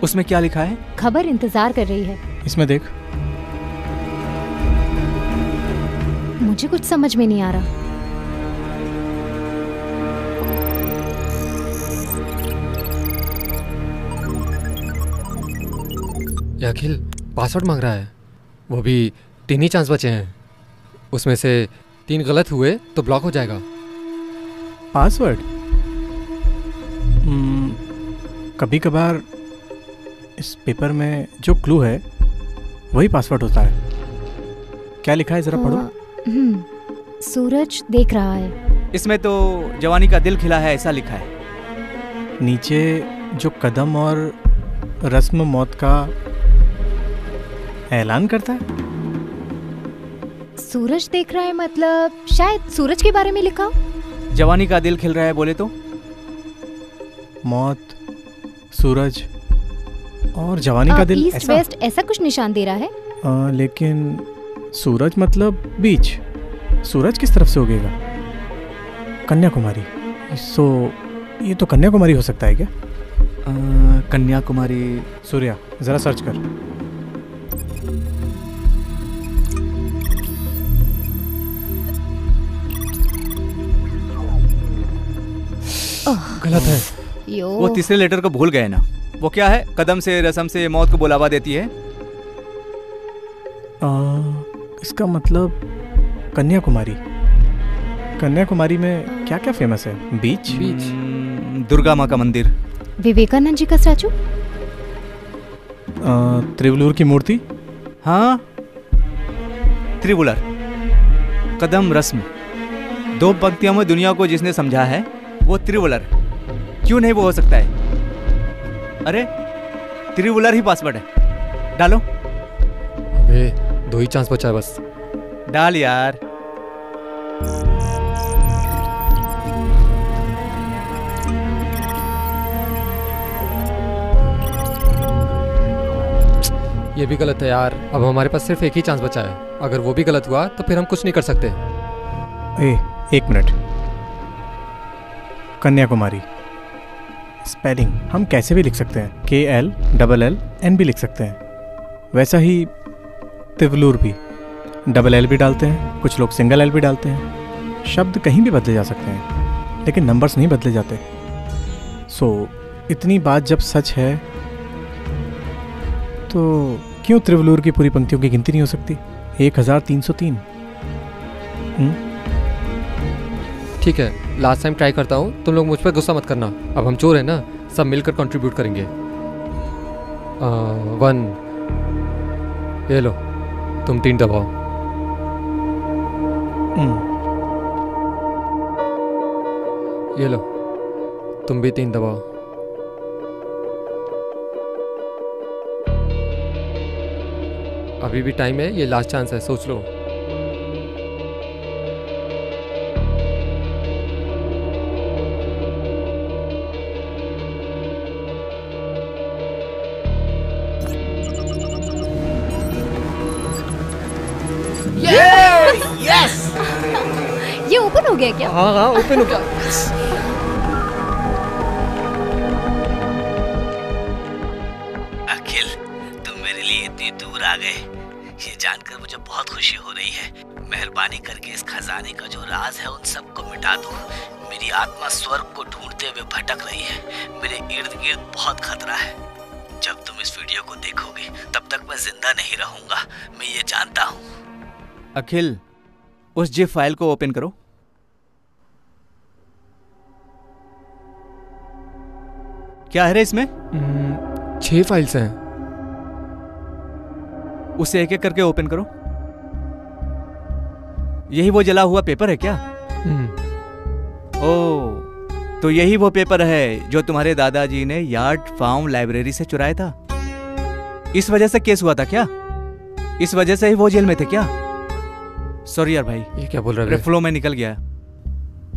उसमें क्या लिखा है? खबर इंतजार कर रही है। इसमें देख। मुझे कुछ समझ में नहीं आ रहा। ये अखिल पासवर्ड मांग रहा है, वो भी 3 ही चांस बचे हैं। उसमें से 3 गलत हुए तो ब्लॉक हो जाएगा। पासवर्ड? कभी कभार इस पेपर में जो क्लू है वही पासवर्ड होता है। क्या लिखा है जरा पढ़ो। सूरज देख रहा है। इसमें तो जवानी का दिल खिला है ऐसा लिखा है। नीचे जो कदम और रस्म मौत का ऐलान करता है। सूरज देख रहा है मतलब शायद सूरज के बारे में लिखा हो। जवानी का दिल खिल रहा है बोले तो? मौत, सूरज और जवानी का दिल, ईस्ट वेस्ट ऐसा कुछ निशान दे रहा है। लेकिन सूरज मतलब बीच। सूरज किस तरफ से उगेगा? कन्याकुमारी। सो ये तो कन्याकुमारी हो सकता है क्या? कन्याकुमारी। सूर्या जरा सर्च कर। गलत है। वो तीसरे लेटर को भूल गए ना। वो क्या है? कदम से रस्म से मौत को बुलावा देती है। इसका मतलब कन्याकुमारी। कन्याकुमारी में क्या क्या फेमस है? बीच? दुर्गा माँ का मंदिर, विवेकानंद जी का स्टैचू, त्रिवलूर की मूर्ति। हाँ, त्रिवुलर, कदम, रस्म। 2 पंक्तियों में दुनिया को जिसने समझा है वो त्रिवुलर। क्यों नहीं वो हो सकता है? अरे त्रिवुलर ही पासवर्ड है। डालो। अबे 2 ही चांस बचा है बस। डाल यार। ये भी गलत है यार। अब हमारे पास सिर्फ एक ही चांस बचा है। अगर वो भी गलत हुआ तो फिर हम कुछ नहीं कर सकते। एक मिनट। कन्याकुमारी स्पेलिंग हम कैसे भी लिख सकते हैं, KLLLN भी लिख सकते हैं। वैसा ही तिवलूर भी LL भी डालते हैं, कुछ लोग सिंगल L भी डालते हैं। शब्द कहीं भी बदले जा सकते हैं लेकिन नंबर्स नहीं बदले जाते। इतनी बात जब सच है तो क्यों त्रिवलूर की पूरी पंक्तियों की गिनती नहीं हो सकती? 1303। ठीक है, लास्ट टाइम ट्राई करता हूँ। तुम लोग मुझ पर गुस्सा मत करना। अब हम चोर हैं ना, सब मिलकर कंट्रीब्यूट करेंगे। 1 ये लो, तुम 3 दबाओ। ये लो, तुम भी 3 दबाओ। अभी भी टाइम है, ये लास्ट चांस है, सोच लो। यस! ये ओपन हो गया क्या? हाँ ओपन हो गया। अखिल, तुम मेरे लिए इतनी दूर आ गए, ये जानकर मुझे बहुत खुशी हो रही है। मेहरबानी करके इस खजाने का जो राज है उन सबको मिटा दो। मेरी आत्मा स्वर्ग को ढूंढते हुए भटक रही है। मेरे इर्द गिर्द बहुत खतरा है। जब तुम इस वीडियो को देखोगे तब तक मैं जिंदा नहीं रहूंगा, मैं ये जानता हूँ। अखिल, उस जिप फाइल को ओपन करो। क्या है रे इसमें? 6 फाइल्स हैं। उसे एक एक करके ओपन करो। यही वो जला हुआ पेपर है क्या? ओह, तो यही वो पेपर है जो तुम्हारे दादाजी ने यार्ड फार्म लाइब्रेरी से चुराया था। इस वजह से केस हुआ था क्या? इस वजह से ही वो जेल में थे क्या? सॉरी यार भाई, ये क्या बोल रहे? फ्लो में निकल गया।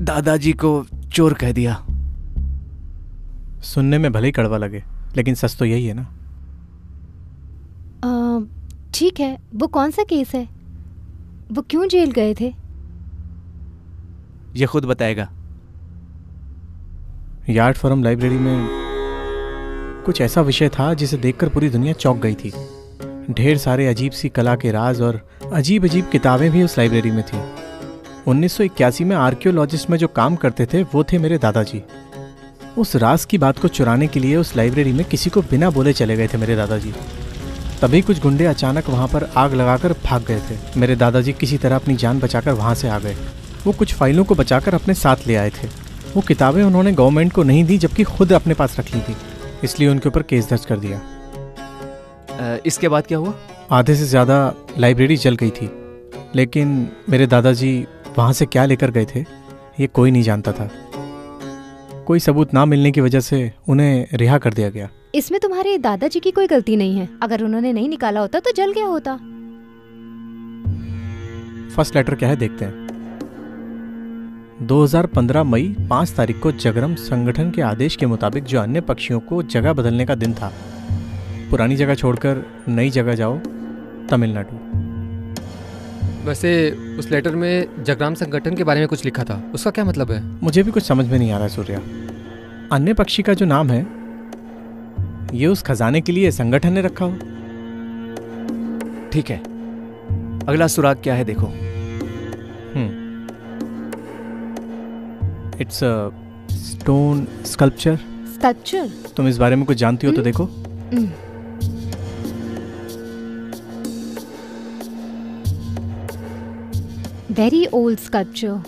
दादाजी को चोर कह दिया। सुनने में भले ही कड़वा लगे लेकिन सच तो यही है ना। ठीक है, वो कौन सा केस है? वो क्यों जेल गए थे? ये खुद बताएगा। यार्ड फॉरम लाइब्रेरी में कुछ ऐसा विषय था जिसे देखकर पूरी दुनिया चौंक गई थी। ढेर सारे अजीब सी कला के राज और अजीब अजीब किताबें भी उस लाइब्रेरी में थी। 1981 में आर्कियोलॉजिस्ट में जो काम करते थे वो थे मेरे दादाजी। उस राज की बात को चुराने के लिए उस लाइब्रेरी में किसी को बिना बोले चले गए थे मेरे दादाजी। तभी कुछ गुंडे अचानक वहाँ पर आग लगाकर भाग गए थे। मेरे दादाजी किसी तरह अपनी जान बचाकर वहाँ से आ गए। वो कुछ फाइलों को बचाकर अपने साथ ले आए थे। वो किताबें उन्होंने गवर्नमेंट को नहीं दी जबकि खुद अपने पास रख ली थी, इसलिए उनके ऊपर केस दर्ज कर दिया। इसके बाद क्या हुआ? आधे से ज़्यादा लाइब्रेरी जल गई थी, लेकिन मेरे दादाजी वहाँ से क्या लेकर गए थे ये कोई नहीं जानता था। कोई सबूत ना मिलने की वजह से उन्हें रिहा कर दिया गया। इसमें तुम्हारे दादाजी की कोई गलती नहीं है। अगर उन्होंने नहीं निकाला होता तो जल गया होता। फर्स्ट लेटर क्या है देखते हैं। 2015 मई 5 तारीख को जगरम संगठन के आदेश के मुताबिक जो अन्य पक्षियों को जगह बदलने का दिन था, पुरानी जगह छोड़कर नई जगह जाओ, तमिलनाडु। वैसे उस लेटर में जगराम संगठन के बारे में कुछ लिखा था, उसका क्या मतलब है? मुझे भी कुछ समझ में नहीं आ रहा है सूर्या। अन्य पक्षी का जो नाम है ये उस खजाने के लिए संगठन ने रखा हो। ठीक है, अगला सुराग क्या है देखो। It's a stone sculpture. Sculpture? तुम इस बारे में कुछ जानती हो तो देखो। Very old sculpture.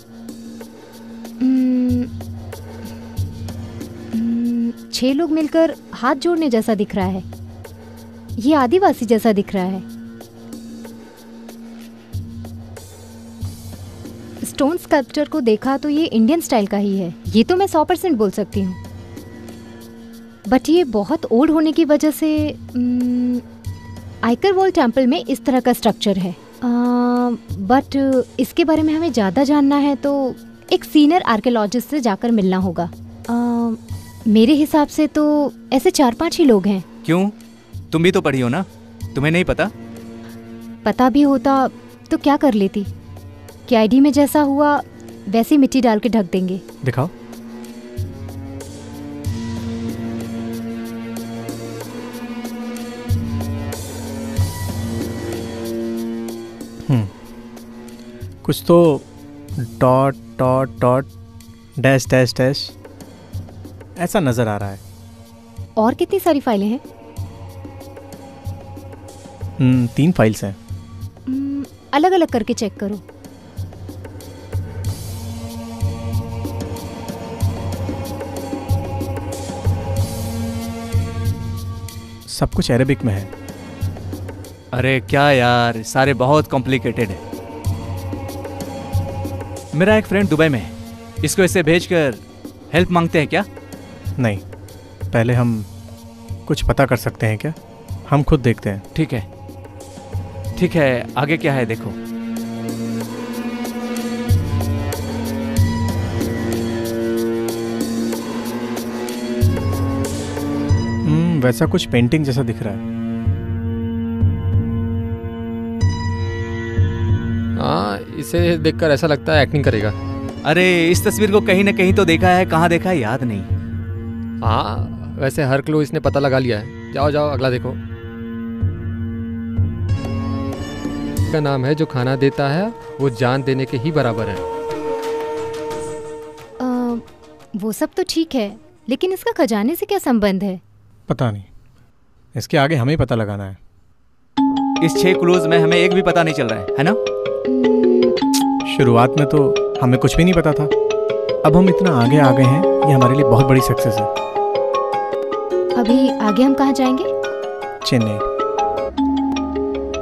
6 लोग मिलकर हाथ जोड़ने जैसा दिख रहा है। ये आदिवासी जैसा दिख रहा है। स्टोन स्कल्पचर को देखा तो ये इंडियन स्टाइल का ही है, ये तो मैं 100% बोल सकती हूँ। बट ये बहुत ओल्ड होने की वजह से आइकर वॉल टेम्पल में इस तरह का स्ट्रक्चर है। बट इसके बारे में हमें ज़्यादा जानना है तो एक सीनियर आर्कियोलॉजिस्ट से जाकर मिलना होगा। मेरे हिसाब से तो ऐसे 4-5 ही लोग हैं। क्यों, तुम भी तो पढ़ी हो ना? तुम्हें नहीं पता? पता भी होता तो क्या कर लेती? कि आईडी में जैसा हुआ वैसी मिट्टी डाल के ढक देंगे। दिखाओ। कुछ तो dot dot dot dash dash dash ऐसा नजर आ रहा है। और कितनी सारी फाइलें हैं? 3 फाइल्स हैं। अलग अलग करके चेक करो। सब कुछ अरेबिक में है। अरे क्या यार, सारे बहुत कॉम्प्लिकेटेड है। मेरा एक फ्रेंड दुबई में है, इसको इसे भेजकर हेल्प मांगते हैं क्या? नहीं, पहले हम कुछ पता कर सकते हैं क्या? हम खुद देखते हैं। ठीक है, ठीक है, आगे क्या है देखो। वैसा कुछ पेंटिंग जैसा दिख रहा है। हाँ, इसे देखकर ऐसा लगता है एक्टिंग करेगा। अरे इस तस्वीर को कहीं ना कहीं तो देखा है, कहाँ देखा है याद नहीं। हाँ, वैसे हर क्लू इसने पता लगा लिया है। जाओ जाओ, अगला देखो। का नाम है जो खाना देता है वो जान देने के ही बराबर है। वो सब तो ठीक है, लेकिन इसका खजाने से क्या संबंध है? पता नहीं, इसके आगे हमें पता लगाना है। इस 6 क्लूज में हमें एक भी पता नहीं चल रहा है ना? शुरुआत में तो हमें कुछ भी नहीं पता था। अब हम इतना आगे आ गए हैं, ये हमारे लिए बहुत बड़ी सक्सेस है। अभी आगे हम कहाँ जाएंगे? चेन्नई।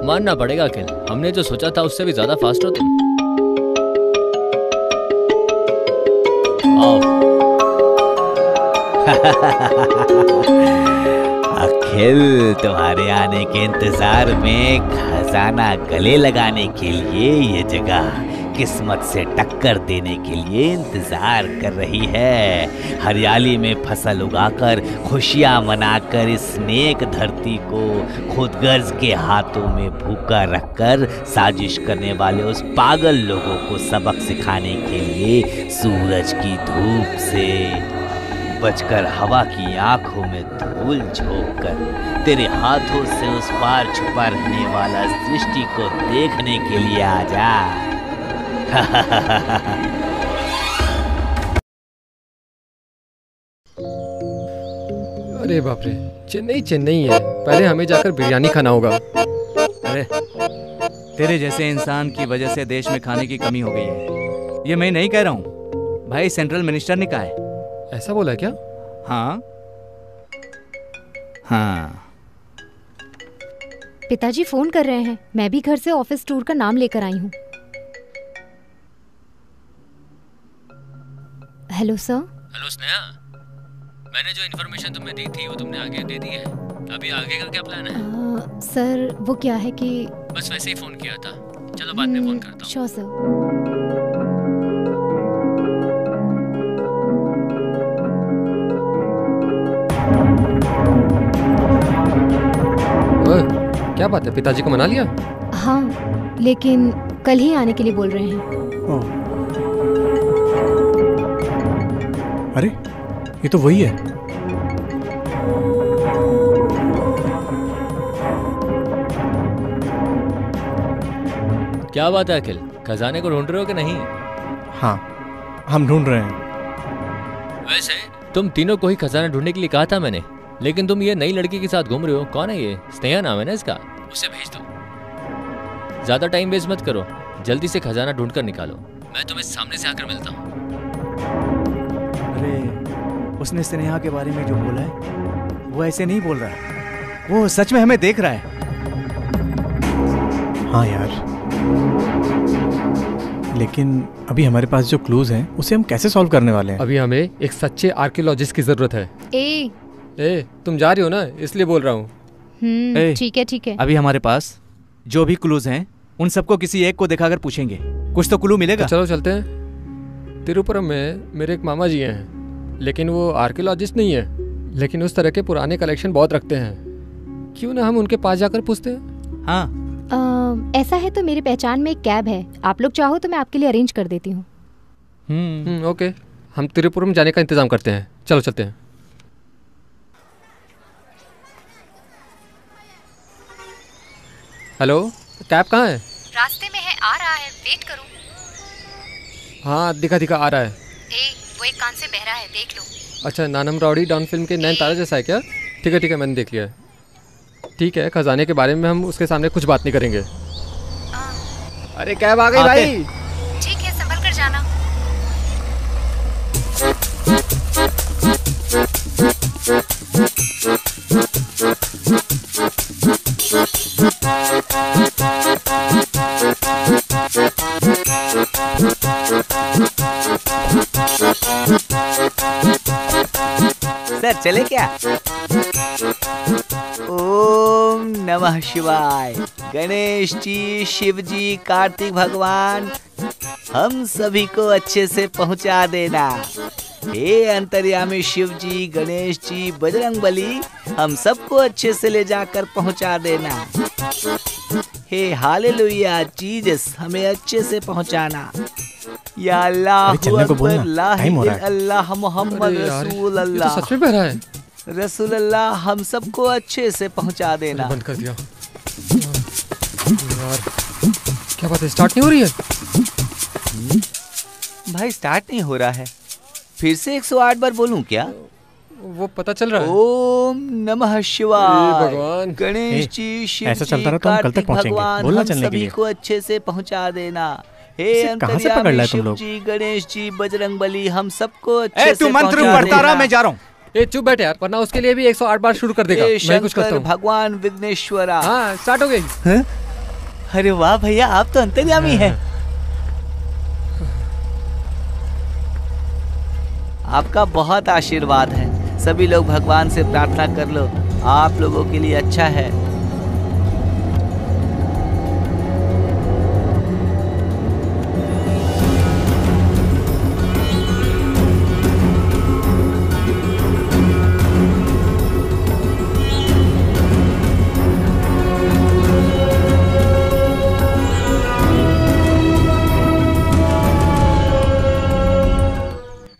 मानना पड़ेगा अखिल, हमने जो सोचा था उससे भी ज्यादा फास्ट हो तुम। अखिल, तुम्हारे आने के इंतजार में खजाना गले लगाने के लिए ये जगह किस्मत से टक्कर देने के लिए इंतजार कर रही है। हरियाली में फसल उगाकर खुशियां मनाकर इस नेक धरती को खुदगर्ज के हाथों में भूखा रखकर साजिश करने वाले उस पागल लोगों को सबक सिखाने के लिए सूरज की धूप से बचकर हवा की आंखों में धूल झोंककर तेरे हाथों से उस पार छुपा रहने वाला सृष्टि को देखने के लिए आ जा। अरे बाप रे, चेन्नई चेन्नई है। पहले हमें जाकर बिरयानी खाना होगा। अरे तेरे जैसे इंसान की वजह से देश में खाने की कमी हो गई है। ये मैं नहीं कह रहा हूँ भाई, सेंट्रल मिनिस्टर ने कहा है। ऐसा बोला है क्या? हाँ हाँ। पिताजी फोन कर रहे हैं, मैं भी घर से ऑफिस टूर का नाम लेकर आई हूँ। Hello sir. हेलो स्नेहा, मैंने जो इन्फॉर्मेशन तुम्हें दी थी वो तुमने आगे दे दी है। अभी आगे का क्या प्लान है? सर वो क्या है कि बस वैसे ही फोन किया था। चलो बाद में फोन करता हूँ। Sure sir. क्या बात है, पिताजी को मना लिया? हाँ, लेकिन कल ही आने के लिए बोल रहे हैं। अरे ये तो वही है। क्या बात है अखिल, खजाने को ढूंढ रहे हो कि नहीं? हाँ, हम ढूंढ रहे हैं। वैसे तुम तीनों को ही खजाना ढूंढने के लिए कहा था मैंने, लेकिन तुम ये नई लड़की के साथ घूम रहे हो। कौन है ये? स्नेहा नाम है ना इसका? उसे भेज दो। ज्यादा टाइम वेस्ट मत करो, जल्दी से खजाना ढूंढ कर निकालो। मैं तुम्हें सामने से आकर मिलता हूँ। अरे उसने स्नेहा के बारे में जो बोला है वो ऐसे नहीं बोल रहा है, वो सच में हमें देख रहा है। हाँ यार, लेकिन अभी हमारे पास जो क्लूज हैं उसे हम कैसे सॉल्व करने वाले हैं? अभी हमें एक सच्चे आर्कियोलॉजिस्ट की जरूरत है। ए, तुम जा रही हो ना, इसलिए बोल रहा हूँ। ठीक है ठीक है। अभी हमारे पास जो भी क्लूज हैं उन सबको किसी एक को दिखाकर पूछेंगे, कुछ तो क्लू मिलेगा। तो चलो चलते हैं। तिरुपुरम में मेरे एक मामा जी हैं, लेकिन वो आर्कियोलॉजिस्ट नहीं है, लेकिन उस तरह के पुराने कलेक्शन बहुत रखते हैं। क्यों ना हम उनके पास जाकर पूछते हैं? हाँ। ऐसा है तो मेरी पहचान में एक कैब है, आप लोग चाहो तो मैं आपके लिए अरेंज कर देती हूँ। ओके, हम त्रिपुरम जाने का इंतजाम करते हैं, चलो चलते हैं। हेलो, कैब कहाँ है? रास्ते में है, आ रहा है, वेट करो। हाँ दिखा आ रहा है। वो एक कान से बहरा है, देख लो। अच्छा, नानम राउडी डॉन फिल्म के नैन तारा जैसा है क्या? ठीक है मैंने देख लिया है। ठीक है, खजाने के बारे में हम उसके सामने कुछ बात नहीं करेंगे। अरे कैब आ गई भाई। ठीक है, संभल कर जाना। सर चले क्या? ओम नमः शिवाय। गणेश जी, शिव जी, कार्तिक भगवान, हम सभी को अच्छे से पहुंचा देना। हे अंतर्यामी शिव जी, गणेश जी, बजरंगबली, हम सबको अच्छे से ले जाकर पहुंचा देना। हे हालेलुया जीसस, हमें अच्छे से पहुंचाना। या अल्लाह अल्लाह मोहम्मद रसूल अल्लाह। सच में बह रहा है? रसूल अल्लाह, हम सबको अच्छे से पहुंचा देना। बंद कर दिया यार, क्या बात है, स्टार्ट नहीं हो रही है? भाई स्टार्ट नहीं हो रहा है, फिर से 108 बार बोलूं क्या? वो पता चल रहा है। ओम नमः शिवाय। गणेश जी, शिव ऐसा चलता जी, रहा तो हम कल तक कार्तिक पहुंचेंगे। भगवान, बोलना हम चलने के सभी लिए। को अच्छे से पहुंचा देना। हे कहाँ से पकड़ लाए तुम शिव लोग? जी, गणेश जी, बजरंगबली, हम सबको अच्छे से तू मंत्र पहुंचा पढ़ता रहा, मैं जा रहा हूँ। ए चुप बैठ यार, वरना उसके लिए भी 108 बार शुरू कर देगा। मैं कुछ करता हूँ। भगवान विघ्नेश्वरा। हाँ, स्टार्ट हो गई। अरे वाह भैया, आप तो अंतर्यामी हैं। आपका बहुत आशीर्वाद है। सभी लोग भगवान से प्रार्थना कर लो, आप लोगों के लिए अच्छा है।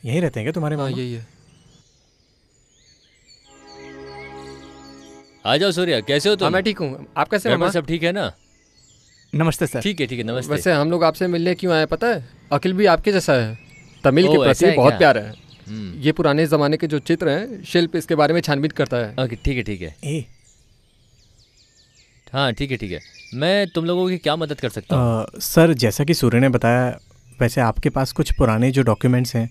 यही रहते हैं क्या तुम्हारे? हाँ यही है। आ जाओ सूर्या, कैसे हो तुम? हाँ मैं ठीक हूँ, आप कैसे हो? सब ठीक है ना? नमस्ते सर। ठीक है नमस्ते। वैसे हम लोग आपसे मिलने क्यों आए पता है? अखिल भी आपके जैसा है, तमिल के प्रति बहुत प्यार है। ये पुराने जमाने के जो चित्र हैं, शिल्प, इसके बारे में छानबीन करता है। ओके ठीक है। हाँ ठीक है, मैं तुम लोगों की क्या मदद कर सकता हूँ? सर जैसा कि सूर्य ने बताया, वैसे आपके पास कुछ पुराने जो डॉक्यूमेंट्स हैं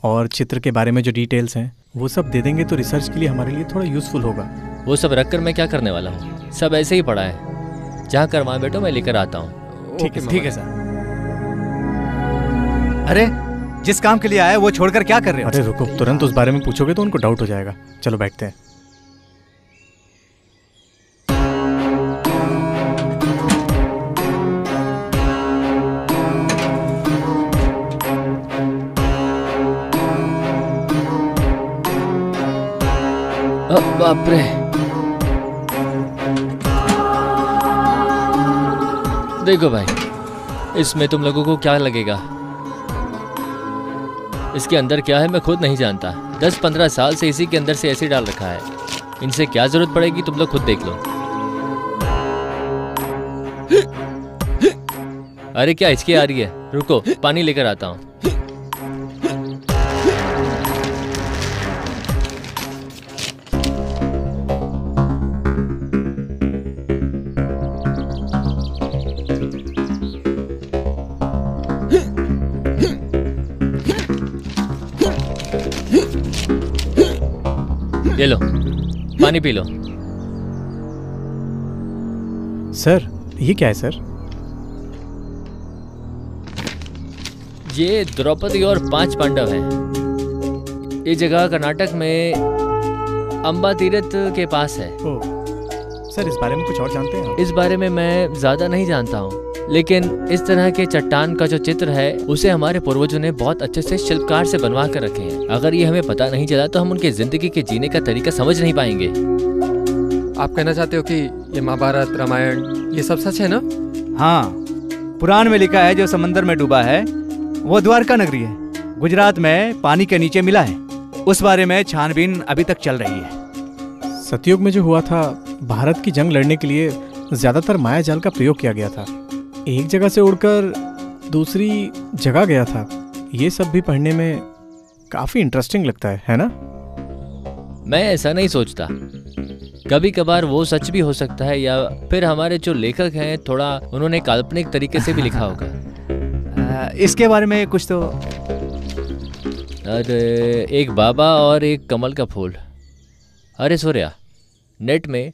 और चित्र के बारे में जो डिटेल्स हैं, वो सब दे देंगे तो रिसर्च के लिए हमारे लिए थोड़ा यूजफुल होगा। वो सब रख कर मैं क्या करने वाला हूँ? सब ऐसे ही पड़ा है, जहाँ करवाएं बेटो मैं लेकर आता हूँ। ठीक है सर। अरे जिस काम के लिए आया वो छोड़कर क्या कर रहे हो? अरे रुको, तुरंत उस बारे में पूछोगे तो उनको डाउट हो जाएगा। चलो बैठते हैं। बाप रे, देखो भाई, इसमें तुम लोगों को क्या लगेगा? इसके अंदर क्या है मैं खुद नहीं जानता। 10-15 साल से इसी के अंदर से ऐसे डाल रखा है। इनसे क्या जरूरत पड़ेगी तुम लोग खुद देख लो। अरे क्या हिचकी आ रही है? रुको पानी लेकर आता हूँ। ये लो पानी पी लो। सर ये क्या है सर? ये द्रौपदी और 5 पांडव हैं। ये जगह कर्नाटक में अंबा तीरथ के पास है। सर इस बारे में कुछ और जानते हैं? इस बारे में मैं ज्यादा नहीं जानता हूँ, लेकिन इस तरह के चट्टान का जो चित्र है उसे हमारे पूर्वजों ने बहुत अच्छे से शिल्पकार से बनवा कर रखे हैं। अगर ये हमें पता नहीं चला तो हम उनके जिंदगी के जीने का तरीका समझ नहीं पाएंगे। आप कहना चाहते हो कि ये महाभारत रामायण ये सब सच है ना? हाँ, पुराण में लिखा है जो समंदर में डूबा है वो द्वारका नगरी है, गुजरात में पानी के नीचे मिला है। उस बारे में छानबीन अभी तक चल रही है। सतयुग में जो हुआ था, भारत की जंग लड़ने के लिए ज्यादातर माया जाल का प्रयोग किया गया था। एक जगह से उड़कर दूसरी जगह गया था। ये सब भी पढ़ने में काफी इंटरेस्टिंग लगता है ना? मैं ऐसा नहीं सोचता। कभी कभार वो सच भी हो सकता है, या फिर हमारे जो लेखक हैं थोड़ा उन्होंने काल्पनिक तरीके से भी लिखा होगा। इसके बारे में कुछ तो। अरे एक बाबा और एक कमल का फूल। अरे सूर्या, नेट में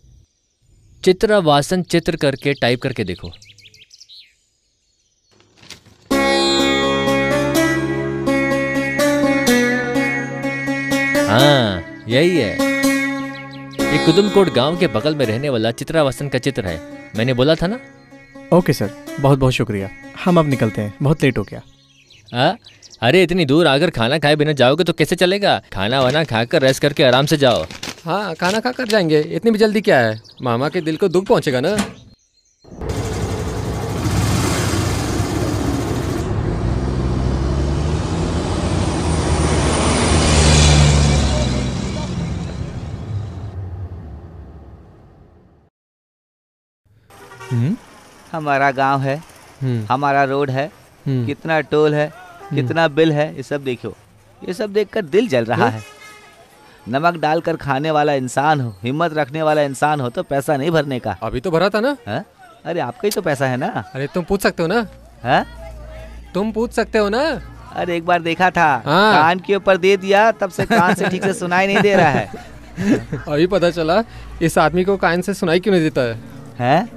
चित्रवासन चित्र करके टाइप करके देखो। हाँ यही है। ये कुदुमकोट गांव के बगल में रहने वाला चित्रवासन का चित्र है। मैंने बोला था ना। ओके सर, बहुत बहुत शुक्रिया। हम अब निकलते हैं, बहुत लेट हो गया। अरे इतनी दूर आकर खाना खाए बिना जाओगे तो कैसे चलेगा? खाना वाना खाकर रेस्ट करके आराम से जाओ। हाँ, खाना खा कर जाएंगे, इतनी भी जल्दी क्या है? मामा के दिल को दुख पहुंचेगा ना। हमारा गांव है, हमारा रोड है, कितना टोल है, कितना बिल है, ये सब देखो। ये सब देखकर दिल जल रहा है। नमक डालकर खाने वाला इंसान हो, हिम्मत रखने वाला इंसान हो तो पैसा नहीं भरने का। अभी तो भरा था ना। है? अरे आपका ही तो पैसा है ना। अरे तुम पूछ सकते हो ना। है? तुम पूछ सकते हो ना। अरे एक बार देखा था। हाँ। कान के ऊपर दे दिया, तब से कान से ठीक से सुनाई नहीं दे रहा है। अभी पता चला इस आदमी को कान से सुनाई क्यों नहीं देता है। हैं?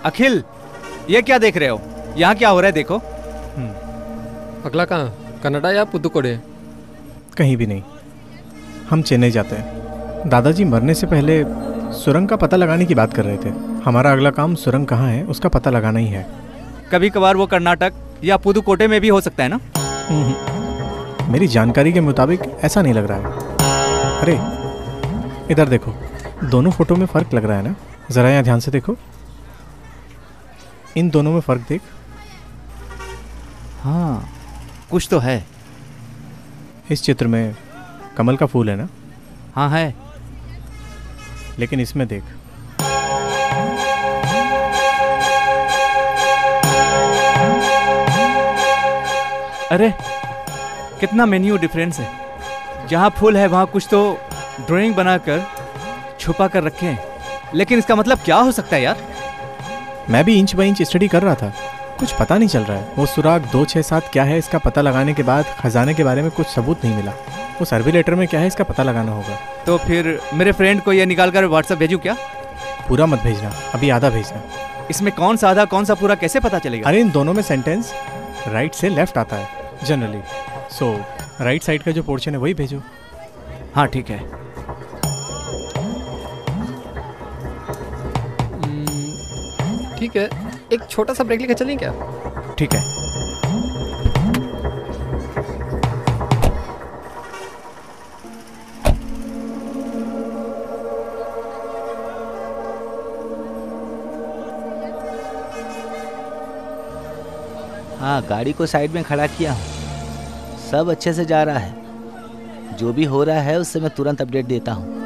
अखिल, ये क्या देख रहे हो? यहाँ क्या हो रहा है देखो। अगला कहाँ, कनाडा या पुदुकोड़े? कहीं भी नहीं, हम चेन्नई जाते हैं। दादाजी मरने से पहले सुरंग का पता लगाने की बात कर रहे थे। हमारा अगला काम सुरंग कहाँ है उसका पता लगाना ही है। कभी कभार वो कर्नाटक या पुदुकोटे में भी हो सकता है ना। मेरी जानकारी के मुताबिक ऐसा नहीं लग रहा है। अरे इधर देखो, दोनों फोटो में फर्क लग रहा है ना। जरा यहाँ ध्यान से देखो, इन दोनों में फर्क देख। हाँ, कुछ तो है। इस चित्र में कमल का फूल है ना। हाँ है, लेकिन इसमें देख, अरे कितना मेन्यू डिफरेंस है। जहाँ फूल है वहाँ कुछ तो ड्राइंग बनाकर छुपा कर रखे हैं, लेकिन इसका मतलब क्या हो सकता है यार? मैं भी इंच बाय इंच स्टडी कर रहा था, कुछ पता नहीं चल रहा है। वो सुराग 267 क्या है इसका पता लगाने के बाद खजाने के बारे में कुछ सबूत नहीं मिला। वो सर्वे लेटर में क्या है इसका पता लगाना होगा। तो फिर मेरे फ्रेंड को ये निकाल कर व्हाट्सएप भेजूं क्या? पूरा मत भेजना, अभी आधा भेजना। इसमें कौन सा आधा कौन सा पूरा कैसे पता चलेगा? अरे इन दोनों में सेंटेंस राइट से लेफ्ट आता है जनरली, सो राइट साइड का जो पोर्शन है वही भेजो। हाँ ठीक है। ठीक है, एक छोटा सा ब्रेक लेकर चलें क्या? ठीक है। हाँ, गाड़ी को साइड में खड़ा किया हूँ, सब अच्छे से जा रहा है। जो भी हो रहा है उससे मैं तुरंत अपडेट देता हूँ।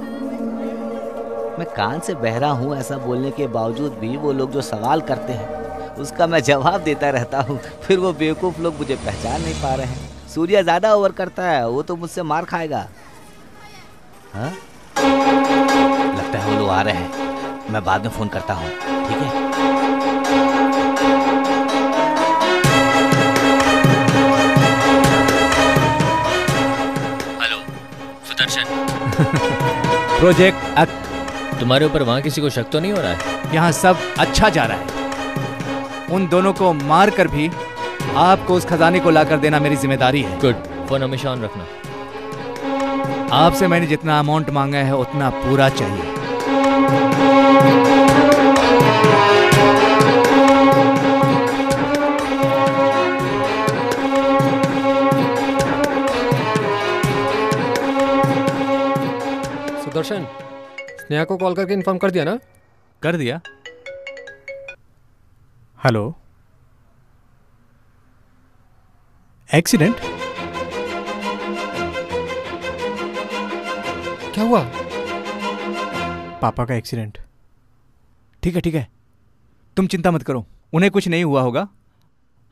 मैं कान से बहरा हूँ ऐसा बोलने के बावजूद भी वो लोग जो सवाल करते हैं उसका मैं जवाब देता रहता हूँ। फिर वो बेवकूफ़ लोग मुझे पहचान नहीं पा रहे हैं। सूर्या ज़्यादा ओवर करता है, वो तो मुझसे मार खाएगा। हाँ, लगता है वो लोग आ रहे हैं। मैं बाद में फ़ोन करता हूँ, ठीक है? हेलो सुदर्शन। प्रोजेक्ट तुम्हारे ऊपर वहाँ किसी को शक तो नहीं हो रहा है? यहाँ सब अच्छा जा रहा है। उन दोनों को मार कर भी आपको उस खजाने को लाकर देना मेरी जिम्मेदारी है। गुड, फोन हमेशा ऑन रखना। आपसे मैंने जितना अमाउंट मांगा है उतना पूरा चाहिए। सुदर्शन, स्नेहा को कॉल करके इन्फॉर्म कर दिया ना? कर दिया। Hello, accident? क्या हुआ? पापा का एक्सीडेंट। ठीक है ठीक है, तुम चिंता मत करो, उन्हें कुछ नहीं हुआ होगा।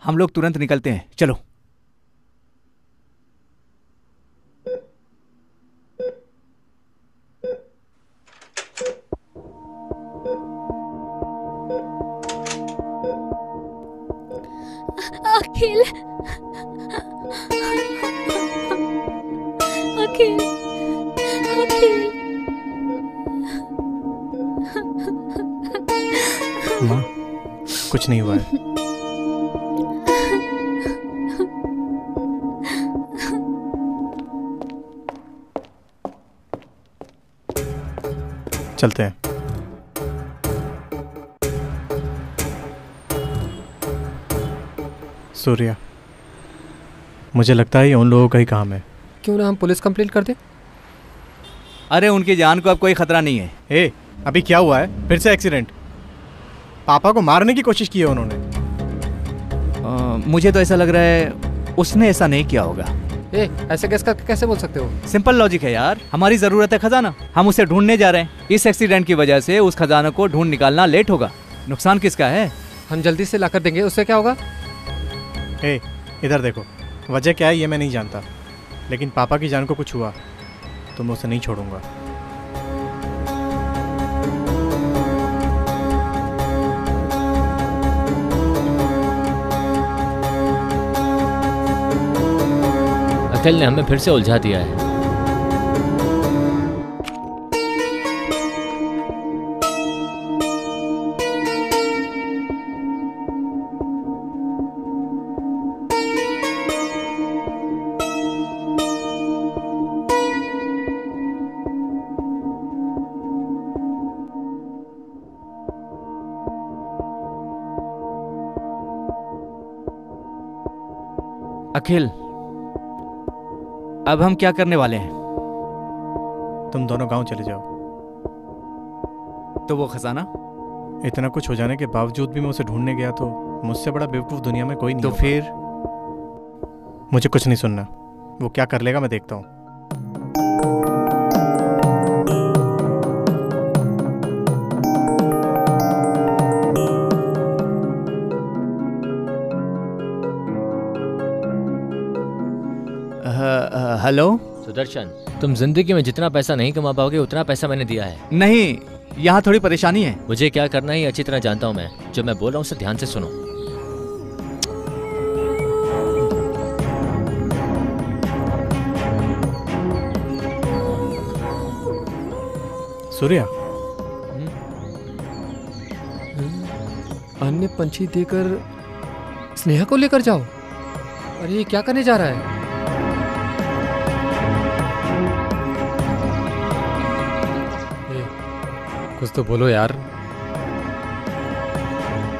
हम लोग तुरंत निकलते हैं, चलो। अखिल, अखिल, अखिल। माँ, कुछ नहीं हुआ है। चलते हैं। सूर्या, मुझे लगता है ये उन लोगों का ही काम है। क्यों ना हम पुलिस कंप्लेंट कर दें? अरे उनकी जान को अब कोई खतरा नहीं है। ए, अभी क्या हुआ है? फिर से एक्सीडेंट? पापा को मारने की कोशिश की है उन्होंने। मुझे तो ऐसा लग रहा है उसने ऐसा नहीं किया होगा। ऐसे गेस करके कैसे बोल सकते हो? सिंपल लॉजिक है यार, हमारी जरूरत है खजाना, हम उसे ढूंढने जा रहे हैं। इस एक्सीडेंट की वजह से उस खजाना को ढूंढ निकालना लेट होगा। नुकसान किसका है? हम जल्दी से लाकर देंगे, उससे क्या होगा? इधर देखो, वजह क्या है ये मैं नहीं जानता, लेकिन पापा की जान को कुछ हुआ तो मैं उसे नहीं छोड़ूंगा। अखिल ने हमें फिर से उलझा दिया है। अखिल, अब हम क्या करने वाले हैं? तुम दोनों गांव चले जाओ। तो वो खजाना? इतना कुछ हो जाने के बावजूद भी मैं उसे ढूंढने गया तो मुझसे बड़ा बेवकूफ दुनिया में कोई नहीं। तो फिर? मुझे कुछ नहीं सुनना, वो क्या कर लेगा मैं देखता हूँ। हेलो सुदर्शन, तुम जिंदगी में जितना पैसा नहीं कमा पाओगे उतना पैसा मैंने दिया है। नहीं, यहाँ थोड़ी परेशानी है। मुझे क्या करना है अच्छी तरह जानता हूँ मैं। जो मैं बोल रहा हूँ उसे ध्यान से सुनो। सूर्या, अन्य पंछी देकर स्नेहा को लेकर जाओ। अरे ये क्या करने जा रहा है? कुछ तो बोलो यार।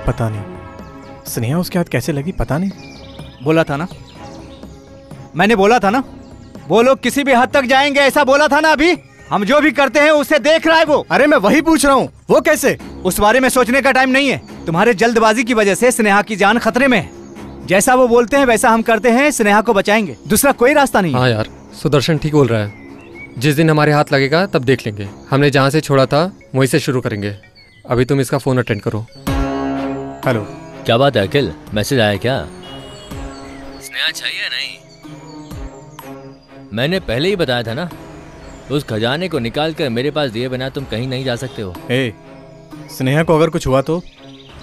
पता नहीं स्नेहा उसके हाथ कैसे लगी, पता नहीं। बोला था ना, मैंने बोला था ना, वो लोग किसी भी हद तक जाएंगे, ऐसा बोला था ना। अभी हम जो भी करते हैं उसे देख रहा है वो। अरे मैं वही पूछ रहा हूँ, वो कैसे? उस बारे में सोचने का टाइम नहीं है। तुम्हारे जल्दबाजी की वजह से स्नेहा की जान खतरे में है। जैसा वो बोलते हैं वैसा हम करते हैं, स्नेहा को बचाएंगे, दूसरा कोई रास्ता नहीं। हाँ यार, सुदर्शन ठीक बोल रहा है। जिस दिन हमारे हाथ लगेगा तब देख लेंगे। हमने जहाँ से छोड़ा था वहीं से शुरू करेंगे। अभी तुम इसका फोन अटेंड करो। हेलो, क्या बात है अखिल, मैसेज आया क्या? स्नेहा चाहिए नहीं? मैंने पहले ही बताया था ना, उस खजाने को निकाल कर मेरे पास दिए बिना तुम कहीं नहीं जा सकते हो। स्नेहा को अगर कुछ हुआ तो?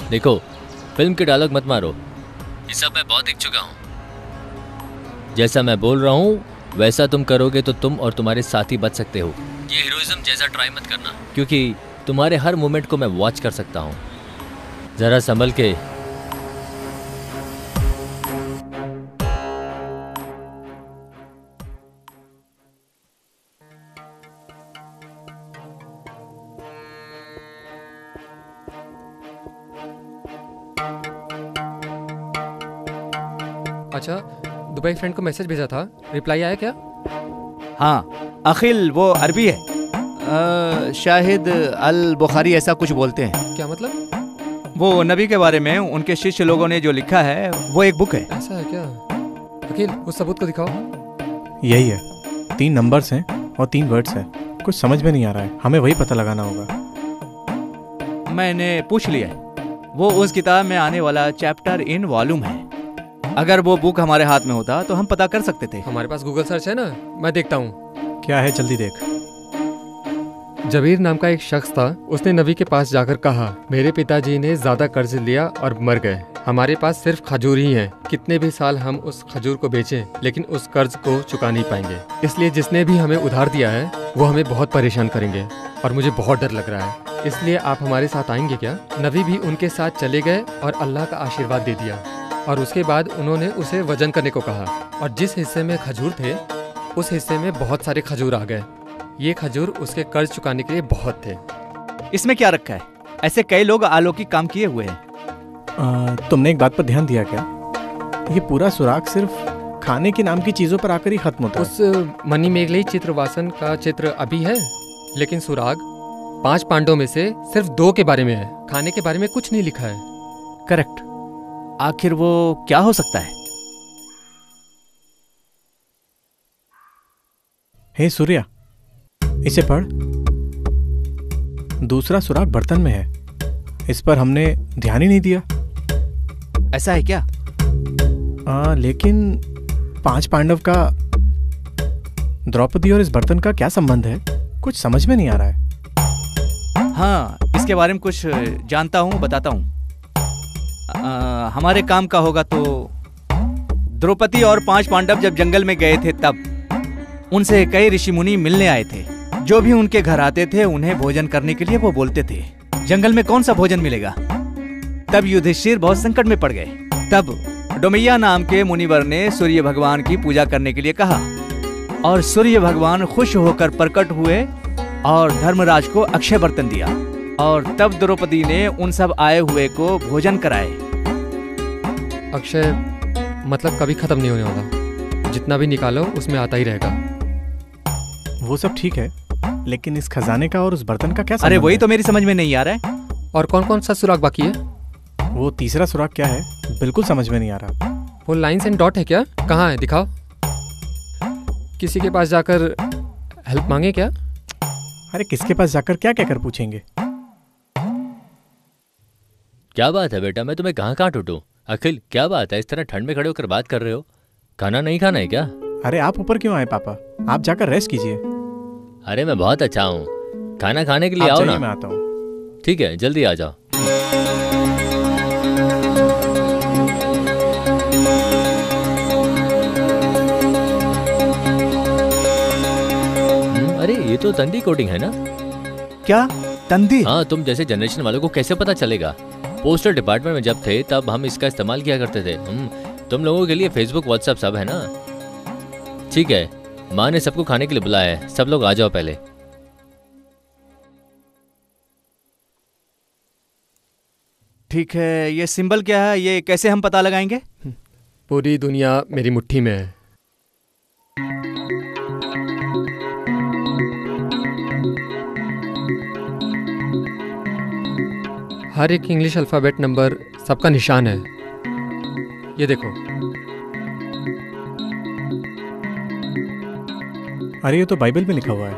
देखो, फिल्म के डायलॉग मत मारो, ये सब मैं बहुत देख चुका हूँ। जैसा मैं बोल रहा हूँ वैसा तुम करोगे तो तुम और तुम्हारे साथी बच सकते हो। ये हीरोइज्म जैसा ट्राई मत करना, क्योंकि तुम्हारे हर मूवमेंट को मैं वॉच कर सकता हूँ। जरा संभल के। अच्छा, दुबई फ्रेंड को मैसेज भेजा था, रिप्लाई आया क्या? हाँ, अखिल वो अरबी है। शाहिद अल बुखारी ऐसा कुछ बोलते हैं। क्या मतलब? वो नबी के बारे में उनके शिष्य लोगों ने जो लिखा है वो एक बुक है। ऐसा है क्या? अखिल उस सबूत को दिखाओ। यही है, 3 नंबर्स हैं और 3 वर्ड्स हैं। कुछ समझ में नहीं आ रहा है, हमें वही पता लगाना होगा। मैंने पूछ लिया है, वो उस किताब में आने वाला चैप्टर इन वॉल्यूम है। अगर वो बुक हमारे हाथ में होता तो हम पता कर सकते थे। हमारे पास गूगल सर्च है ना, मैं देखता हूँ। क्या है, जल्दी देख। जबीर नाम का एक शख्स था, उसने नबी के पास जाकर कहा, मेरे पिताजी ने ज्यादा कर्ज लिया और मर गए। हमारे पास सिर्फ खजूर ही है। कितने भी साल हम उस खजूर को बेचें, लेकिन उस कर्ज को चुका नहीं पाएंगे। इसलिए जिसने भी हमें उधार दिया है वो हमें बहुत परेशान करेंगे और मुझे बहुत डर लग रहा है। इसलिए आप हमारे साथ आएंगे क्या? नबी भी उनके साथ चले गए और अल्लाह का आशीर्वाद दे दिया। और उसके बाद उन्होंने उसे वजन करने को कहा और जिस हिस्से में खजूर थे उस हिस्से में बहुत सारे खजूर आ गए। ये खजूर उसके कर्ज चुकाने के लिए बहुत थे। इसमें क्या रखा है? ऐसे कई लोग अलौकिक काम किए हुए हैं। तुमने एक बात पर ध्यान दिया क्या? ये पूरा सुराग सिर्फ खाने के नाम की चीजों पर आकर ही खत्म होता है। उस मनी मेघले चित्रवासन का चित्र अभी है, लेकिन सुराग 5 पांडवों में से सिर्फ 2 के बारे में है। खाने के बारे में कुछ नहीं लिखा है। करेक्ट। आखिर वो क्या हो सकता है? हे सूर्या, इसे पढ़। दूसरा सुराग बर्तन में है। इस पर हमने ध्यान ही नहीं दिया। ऐसा है क्या? लेकिन 5 पांडव का द्रौपदी और इस बर्तन का क्या संबंध है? कुछ समझ में नहीं आ रहा है। हाँ, इसके बारे में कुछ जानता हूँ, बताता हूँ। हमारे काम का होगा तो द्रौपदी और 5 पांडव जब जंगल में गए थे तब उनसे कई ऋषि मुनि मिलने आए थे। जो भी उनके घर आते थे उन्हें भोजन करने के लिए वो बोलते थे। जंगल में कौन सा भोजन मिलेगा? तब युधिष्ठिर बहुत संकट में पड़ गए। तब डोमैया नाम के मुनिवर ने सूर्य भगवान की पूजा करने के लिए कहा और सूर्य भगवान खुश होकर प्रकट हुए और धर्मराज को अक्षय बर्तन दिया और तब द्रौपदी ने उन सब आए हुए को भोजन कराए। अक्षय मतलब कभी खत्म नहीं होने वाला, जितना भी निकालो उसमें आता ही रहेगा। वो सब ठीक है, लेकिन इस खजाने का और उस बर्तन का क्या संबंध? अरे वही तो मेरी समझ में नहीं आ रहा है। और कौन कौन सा सुराग बाकी है? वो तीसरा सुराग क्या है, बिल्कुल समझ में नहीं आ रहा। वो लाइन्स एंड डॉट है क्या? कहाँ है, दिखाओ। किसी के पास जाकर हेल्प मांगे क्या? अरे किसके पास जाकर क्या कहकर पूछेंगे? क्या बात है बेटा, मैं तुम्हें कहाँ टूटूं? अखिल क्या बात है, इस तरह ठंड में खड़े होकर बात कर रहे हो? खाना नहीं खाना है क्या? अरे आप ऊपर क्यों आए पापा? आप जाकर रेस्ट कीजिए। अरे मैं बहुत अच्छा हूँ, खाना खाने के लिए आओ ना। मैं आता हूँ। ठीक है, जल्दी आ जाओ। अरे ये तो तंदी कोडिंग है ना? क्या तंदी? हाँ, तुम जैसे जनरेशन वालों को कैसे पता चलेगा? पोस्टल डिपार्टमेंट में जब थे तब हम इसका इस्तेमाल किया करते थे। तुम लोगों के लिए फेसबुक व्हाट्सएप सब है ना। ठीक है, माँ ने सबको खाने के लिए बुलाया है, सब लोग आ जाओ पहले। ठीक है, ये सिंबल क्या है? ये कैसे हम पता लगाएंगे? पूरी दुनिया मेरी मुट्ठी में है। हर एक इंग्लिश अल्फ़ाबेट नंबर सबका निशान है। ये देखो। अरे ये तो बाइबल में लिखा हुआ है।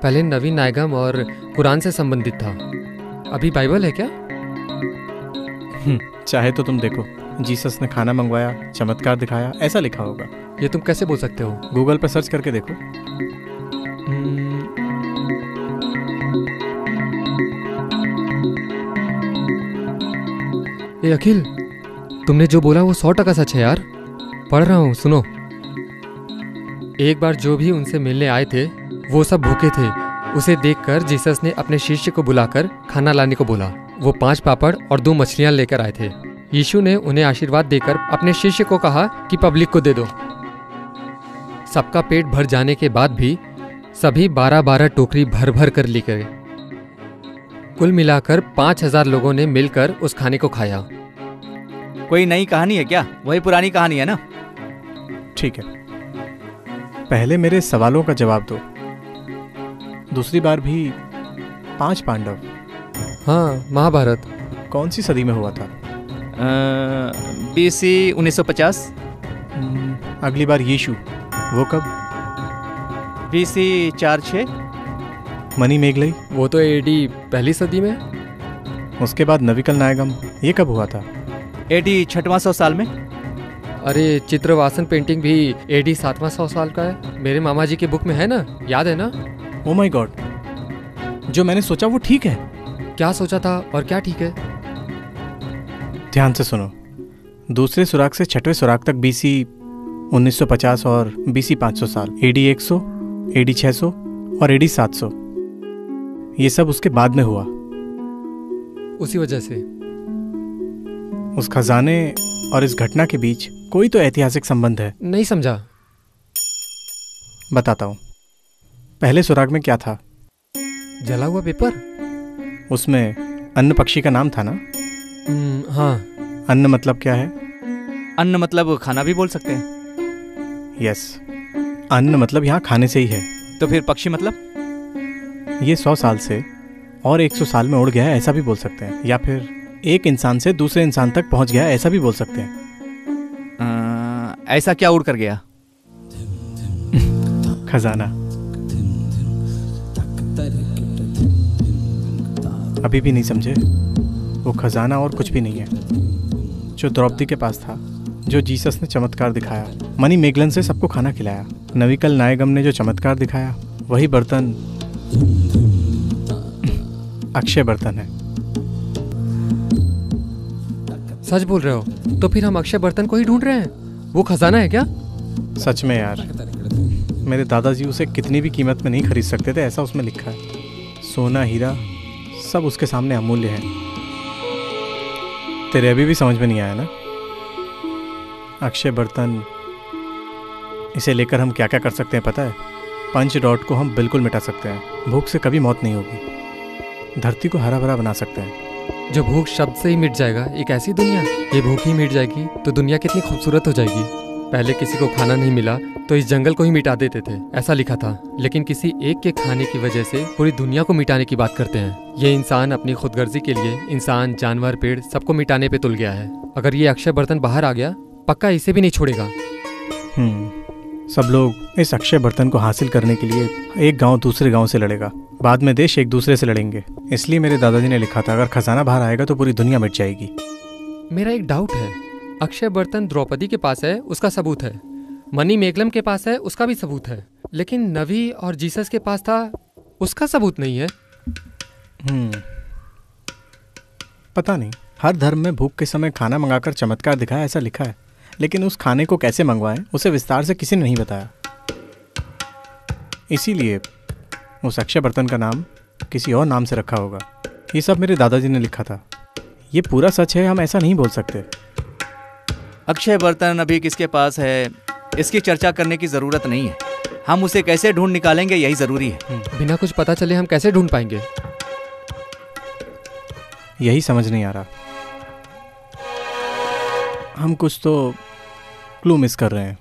पहले नवीन नायगम और कुरान से संबंधित था, अभी बाइबल है क्या? चाहे तो तुम देखो, जीसस ने खाना मंगवाया, चमत्कार दिखाया, ऐसा लिखा होगा। ये तुम कैसे बोल सकते हो? गूगल पर सर्च करके देखो। ये अखिल, तुमने जो बोला वो 100% सच है यार। पढ़ रहा हूँ, सुनो। एक बार जो भी उनसे मिलने आए थे वो सब भूखे थे। उसे देखकर जीसस ने अपने शिष्य को बुलाकर खाना लाने को बोला। वो 5 पापड़ और 2 मछलियां लेकर आए थे। यीशु ने उन्हें आशीर्वाद देकर अपने शिष्य को कहा कि पब्लिक को दे दो। सबका पेट भर जाने के बाद भी सभी 12-12 टोकरी भर भर कर ले गए। कुल मिलाकर 5000 लोगों ने मिलकर उस खाने को खाया। कोई नई कहानी है क्या? वही पुरानी कहानी है ना? ठीक है, पहले मेरे सवालों का जवाब दो। दूसरी बार भी 5 पांडव। हाँ, महाभारत कौन सी सदी में हुआ था? BC 1950। अगली बार यीशु, वो कब? BC 4-6। मनी मेघलई, वो तो AD पहली सदी में। उसके बाद नविकल नायगम, ये कब हुआ था? AD 6वां 100 साल में। अरे चित्रवासन पेंटिंग भी AD 7वां 100 साल का है। मेरे मामा जी के बुक में है ना, याद है ना? ओ माय गॉड, जो मैंने सोचा वो ठीक है। क्या सोचा था और क्या ठीक है? ध्यान से सुनो। दूसरे सुराग से छठवें सुराग तक BC 1950 और BC 500 साल, AD 100, AD 600 और AD 700, ये सब उसके बाद में हुआ। उसी वजह से उस खजाने और इस घटना के बीच कोई तो ऐतिहासिक संबंध है। नहीं समझा। बताता हूं। पहले सुराग में क्या था? जला हुआ पेपर। उसमें अन्न पक्षी का नाम था ना? हाँ। अन्न मतलब क्या है? अन्न मतलब खाना भी बोल सकते हैं। यस, अन्न मतलब यहाँ खाने से ही है। तो फिर पक्षी मतलब? ये 100 साल से और 100 साल में उड़ गया है, ऐसा भी बोल सकते हैं। या फिर एक इंसान से दूसरे इंसान तक पहुंच गया, ऐसा भी बोल सकते हैं। ऐसा क्या उड़ कर गया? खजाना। अभी भी नहीं समझे? वो खजाना और कुछ भी नहीं है जो द्रौपदी के पास था, जो जीसस ने चमत्कार दिखाया। मनी मेगलन से सबको खाना खिलाया। नविकल नायगम ने जो चमत्कार दिखाया, वही बर्तन अक्षय बर्तन है। सच बोल रहे हो? तो फिर हम अक्षय बर्तन को ही ढूंढ रहे हैं? वो खजाना है क्या? सच में यार, मेरे दादाजी उसे कितनी भी कीमत में नहीं खरीद सकते थे, ऐसा उसमें लिखा है। सोना हीरा सब उसके सामने अमूल्य है। तेरे अभी भी समझ में नहीं आया ना? अक्षय बर्तन, इसे लेकर हम क्या क्या कर सकते हैं पता है? पंच डॉट को हम बिल्कुल मिटा सकते हैं। भूख से कभी मौत नहीं होगी। धरती को हरा भरा बना सकते हैं। जो भूख शब्द से ही मिट जाएगा, एक ऐसी दुनिया, ये भूख ही मिट जाएगी तो दुनिया कितनी खूबसूरत हो जाएगी। पहले किसी को खाना नहीं मिला तो इस जंगल को ही मिटा देते थे, ऐसा लिखा था। लेकिन किसी एक के खाने की वजह से पूरी दुनिया को मिटाने की बात करते हैं। ये इंसान अपनी खुदगर्जी के लिए इंसान, जानवर, पेड़ सबको मिटाने पे तुल गया है। अगर ये अक्षय बर्तन बाहर आ गया, पक्का इसे भी नहीं छोड़ेगा। सब लोग इस अक्षय बर्तन को हासिल करने के लिए एक गांव दूसरे गांव से लड़ेगा। बाद में देश एक दूसरे से लड़ेंगे। इसलिए मेरे दादाजी ने लिखा था, अगर खजाना बाहर आएगा तो पूरी दुनिया मिट जाएगी। मेरा एक डाउट है, अक्षय बर्तन द्रौपदी के पास है, उसका सबूत है। मनी मेगलम के पास है, उसका भी सबूत है। लेकिन नवी और जीसस के पास था, उसका सबूत नहीं है। पता नहीं, हर धर्म में भूख के समय खाना मंगाकर चमत्कार दिखाया, ऐसा लिखा है। लेकिन उस खाने को कैसे मंगवाएं, उसे विस्तार से किसी ने नहीं बताया। इसीलिए उस अक्षय बर्तन का नाम किसी और नाम से रखा होगा। ये सब मेरे दादाजी ने लिखा था। ये पूरा सच है, हम ऐसा नहीं बोल सकते। अक्षय बर्तन अभी किसके पास है, इसकी चर्चा करने की जरूरत नहीं है। हम उसे कैसे ढूंढ निकालेंगे, यही जरूरी है। बिना कुछ पता चले हम कैसे ढूंढ पाएंगे? यही समझ नहीं आ रहा। हम कुछ तो क्लू मिस कर रहे हैं।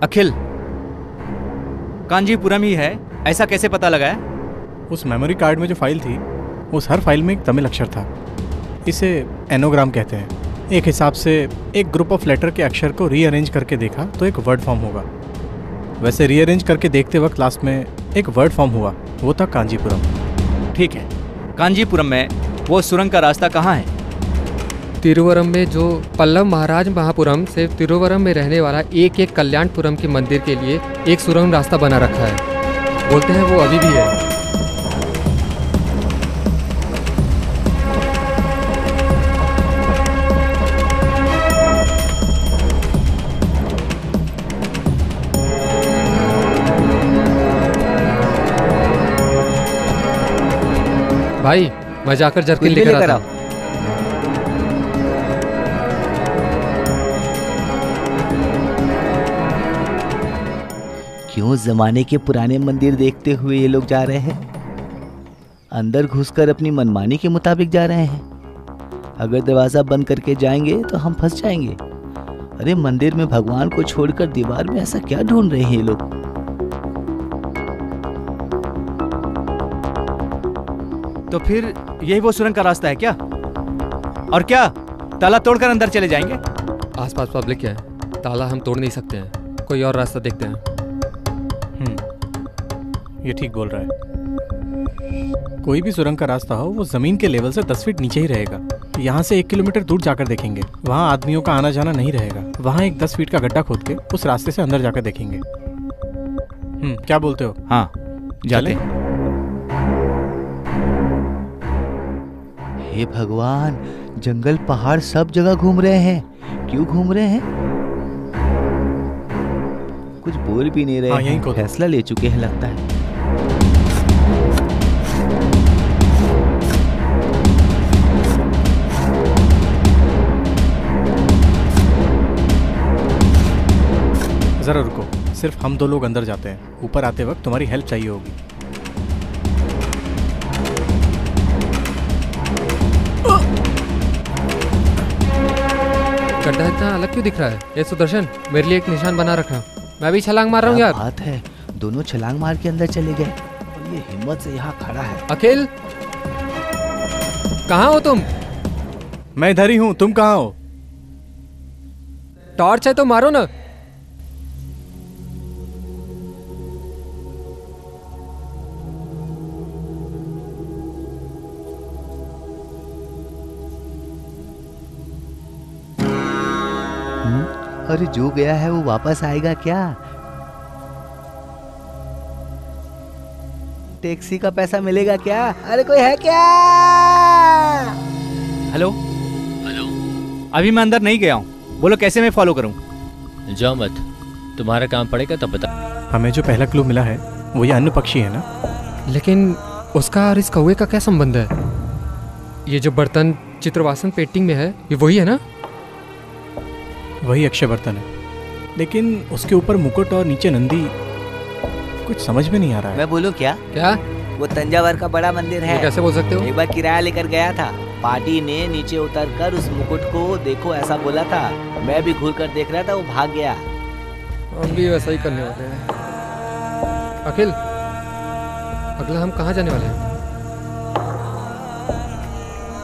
अखिल, कांजीपुरम ही है, ऐसा कैसे पता लगाया? उस मेमोरी कार्ड में जो फाइल थी, उस हर फाइल में एक तमिल अक्षर था। इसे एनोग्राम कहते हैं। एक हिसाब से एक ग्रुप ऑफ लेटर के अक्षर को रीअरेंज करके देखा तो एक वर्ड फॉर्म होगा। वैसे रीअरेंज करके देखते वक्त लास्ट में एक वर्ड फॉर्म हुआ, वो था कांजीपुरम। ठीक है, कांजीपुरम में वो सुरंग का रास्ता कहाँ है? तिरुवरम में, जो पल्लव महाराज महापुरम से तिरुवरम में रहने वाला एक कल्याणपुरम के मंदिर के लिए एक सुरंग रास्ता बना रखा है। बोलते हैं वो अभी भी है। भाई मैं जाकर जर्किन लेकर आता हूं। क्यों जमाने के पुराने मंदिर देखते हुए ये लोग जा रहे हैं? अंदर घुसकर अपनी मनमानी के मुताबिक जा रहे हैं। अगर दरवाजा बंद करके जाएंगे तो हम फंस जाएंगे। अरे मंदिर में भगवान को छोड़कर दीवार में ऐसा क्या ढूंढ रहे हैं ये लोग? तो फिर यही वो सुरंग का रास्ता है क्या? और क्या ताला तोड़कर अंदर चले जाएंगे? आसपास पब्लिक है, ताला हम तोड़ नहीं सकते हैं, कोई और रास्ता देखते हैं। ये ठीक बोल रहा है। कोई भी सुरंग का रास्ता हो वो जमीन के लेवल से 10 फीट नीचे ही रहेगा। यहाँ से 1 किलोमीटर दूर जाकर देखेंगे, वहाँ आदमियों का आना जाना नहीं रहेगा। वहाँ एक 10 फीट का गड्ढा खोद के उस रास्ते से अंदर जाकर देखेंगे। क्या बोलते हो? हाँ जाते। हे भगवान, जंगल पहाड़ सब जगह घूम रहे हैं। क्यों घूम रहे हैं? कुछ बोल भी नहीं रहे हैं। फैसला ले चुके हैं लगता है। जरा रुको, सिर्फ हम 2 लोग अंदर जाते हैं। ऊपर आते वक्त तुम्हारी हेल्प चाहिए होगी। गड्ढा इतना अलग क्यों दिख रहा है? ये सुदर्शन, मेरे लिए एक निशान बना रखना। मैं भी छलांग मार रहा हूँ यार। बात है, दोनों छलांग मार के अंदर चले गए और ये हिम्मत से यहाँ खड़ा है। अखिल, कहाँ हो तुम? मैं इधर ही हूँ, तुम कहाँ हो? टॉर्च है तो मारो ना। अरे जो गया है वो वापस आएगा क्या? टैक्सी का पैसा मिलेगा क्या? अरे कोई है क्या? हेलो हेलो, अभी मैं अंदर नहीं गया हूँ, बोलो कैसे मैं फॉलो करूँ? जाओ मत, तुम्हारा काम पड़ेगा तब बता। हमें जो पहला क्लू मिला है वो ये अन्य पक्षी है ना? लेकिन उसका और इस कौवे का क्या संबंध है? ये जो बर्तन चित्रवासन पेंटिंग में है ये वही है ना? वही अक्षय बर्तन है, लेकिन उसके ऊपर मुकुट और नीचे नंदी। कुछ समझ में नहीं आ रहा है। मैं बोलूं क्या? क्या? वो तंजावर का बड़ा मंदिर है। कैसे बोल सकते हो? एक बार किराया लेकर गया था, पार्टी ने नीचे उतरकर उस मुकुट को देखो ऐसा बोला था। मैं भी घूर कर देख रहा था, वो भाग गया। हम भी वैसा ही करने वाले हैं। अखिल, अगला हम कहाँ जाने वाले हैं?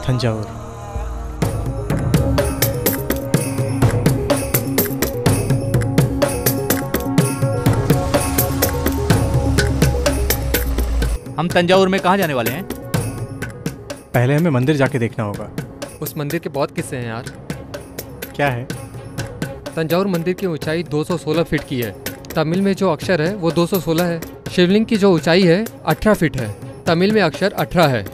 तंजावर। हम तंजावुर में कहाँ जाने वाले हैं? पहले हमें मंदिर जाके देखना होगा। उस मंदिर के बहुत किस्से हैं यार। क्या है? तंजावुर मंदिर की ऊंचाई 216 फीट की है। तमिल में जो अक्षर है वो 216 है। शिवलिंग की जो ऊंचाई है 18 फीट है। तमिल में अक्षर 18 है।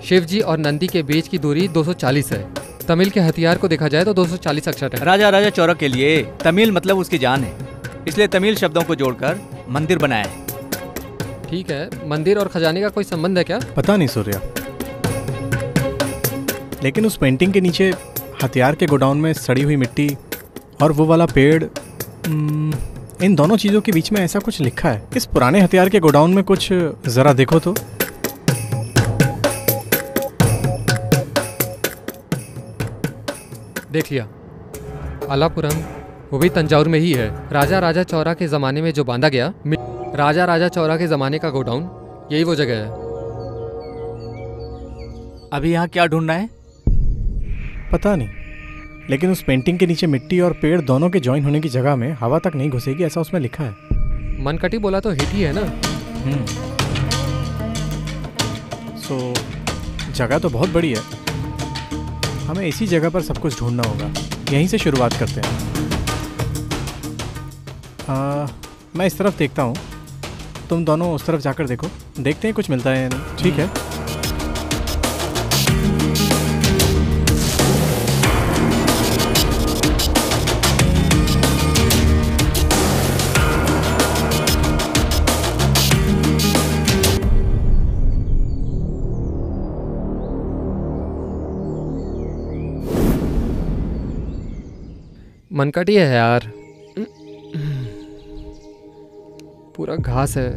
शिव जी और नंदी के बीच की दूरी 240 है। तमिल के हथियार को देखा जाए तो 240 अक्षर है। राजा चौरक के लिए तमिल मतलब उसकी जान है, इसलिए तमिल शब्दों को जोड़कर मंदिर बनाया है। ठीक है, मंदिर और खजाने का कोई संबंध है क्या? पता नहीं सूर्या, लेकिन उस पेंटिंग के नीचे हथियार के गोडाउन में सड़ी हुई मिट्टी और वो वाला पेड़, इन दोनों चीजों के बीच में ऐसा कुछ लिखा है। इस पुराने हथियार के गोडाउन में कुछ जरा देखो तो। देख लिया, अलापुरम, वो भी तंजावुर में ही है। राजा चौरा के जमाने में जो बांधा गया, राजा चौरा के जमाने का गोडाउन, यही वो जगह है। अभी यहाँ क्या ढूंढना है? पता नहीं, लेकिन उस पेंटिंग के नीचे मिट्टी और पेड़ दोनों के ज्वाइन होने की जगह में हवा तक नहीं घुसेगी, ऐसा उसमें लिखा है। मनकटी बोला तो हिट ही है ना। सो जगह तो बहुत बड़ी है। हमें इसी जगह पर सब कुछ ढूंढना होगा। यहीं से शुरुआत करते हैं। मैं इस तरफ देखता हूँ। तुम दोनों उस तरफ जाकर देखो, देखते हैं कुछ मिलता है या नहीं। ठीक है। मनकटी है यार, पूरा घास है,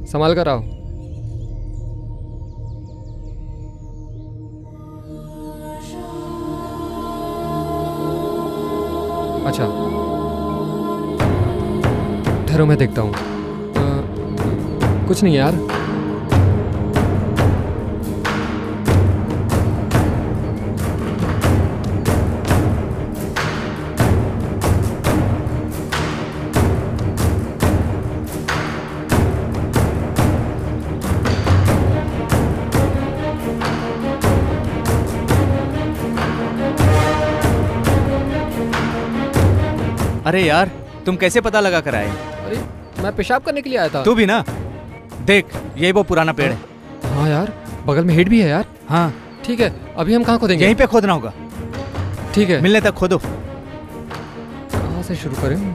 संभाल कर आओ। अच्छा ठहरो, मैं देखता हूँ। कुछ नहीं यार। अरे यार, तुम कैसे पता लगा कर आए? अरे मैं पेशाब करने के लिए आया था। तू भी ना देख, ये वो पुराना पेड़ है। हाँ यार, बगल में हेड भी है यार। हाँ ठीक है, अभी हम कहाँ खोदेंगे? यहीं पे खोदना होगा। ठीक है, मिलने तक खोदो। कहाँ से शुरू करें?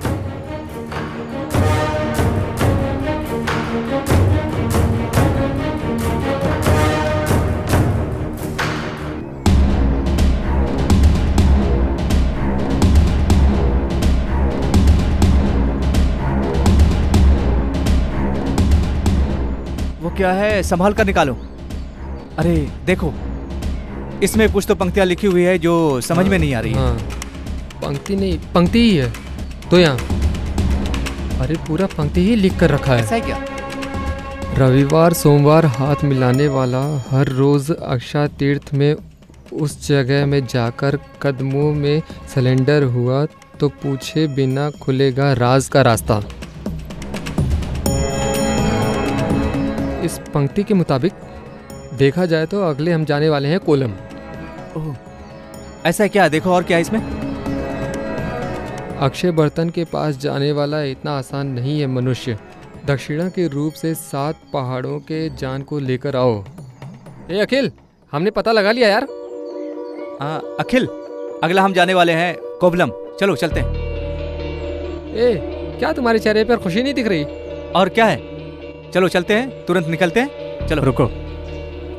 क्या है, संभाल कर निकालो। अरे देखो, इसमें कुछ तो पंक्तियां लिखी हुई है जो समझ में नहीं आ रही है। पंक्ति नहीं, पंक्ति ही है तो यहाँ। अरे पूरा पंक्ति ही लिख कर रखा है। ऐसा है क्या? रविवार सोमवार हाथ मिलाने वाला हर रोज अक्षय तीर्थ में उस जगह में जाकर कदमों में सिलेंडर हुआ तो पूछे बिना खुलेगा राज का रास्ता। इस पंक्ति के मुताबिक देखा जाए तो अगले हम जाने वाले हैं कोलम। ओह, ऐसा क्या? देखो और क्या है इसमें? अक्षय बर्तन के पास जाने वाला इतना आसान नहीं है मनुष्य। दक्षिणा के रूप से 7 पहाड़ों के जान को लेकर आओ। ए अखिल, हमने पता लगा लिया यार। अखिल, अगला हम जाने वाले हैं कोवलम। चलो चलते हैं। ए, क्या तुम्हारे चेहरे पर खुशी नहीं दिख रही? और क्या है, चलो चलते हैं, तुरंत निकलते हैं। चलो। रुको,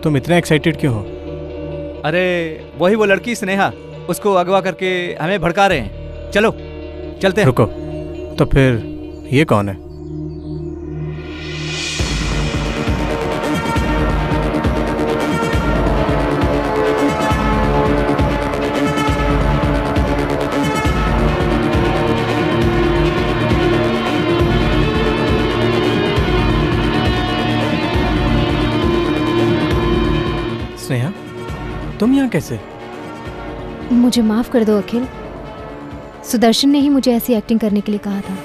तुम इतने एक्साइटेड क्यों हो? अरे वही वो लड़की स्नेहा, उसको अगवा करके हमें भड़का रहे हैं। चलो चलते हैं। रुको, तो फिर ये कौन है? स्नेहा, तुम यहाँ कैसे? मुझे माफ कर दो अखिल, सुदर्शन ने ही मुझे ऐसी एक्टिंग करने के लिए कहा था।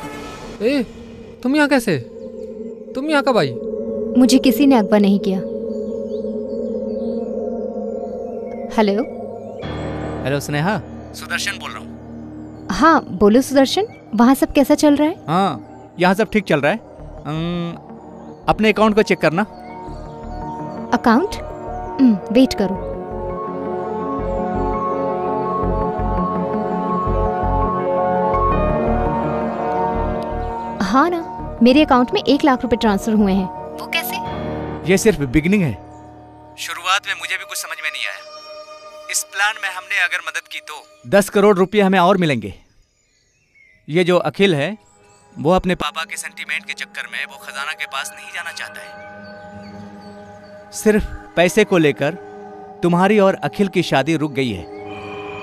ए, तुम यहाँ कैसे? तुम यहाँ कब आई? मुझे किसी ने अगवा नहीं किया। हेलो। हेलो स्नेहा, सुदर्शन बोल रहा हूँ। हाँ बोलो सुदर्शन, वहाँ सब कैसा चल रहा है? हाँ, यहाँ सब ठीक चल रहा है। अपने अकाउंट को चेक करना। अकाउंट? वेट करो। हाँ ना, मेरे अकाउंट में 1 लाख रुपए ट्रांसफर हुए हैं। वो कैसे? ये सिर्फ बिगिनिंग है। शुरुआत में मुझे भी कुछ समझ में नहीं आया। इस प्लान में हमने अगर मदद की तो 10 करोड़ रुपए हमें और मिलेंगे। ये जो अखिल है, वो अपने पापा के सेंटीमेंट के चक्कर में वो खजाना के पास नहीं जाना चाहता है। सिर्फ पैसे को लेकर तुम्हारी और अखिल की शादी रुक गई है।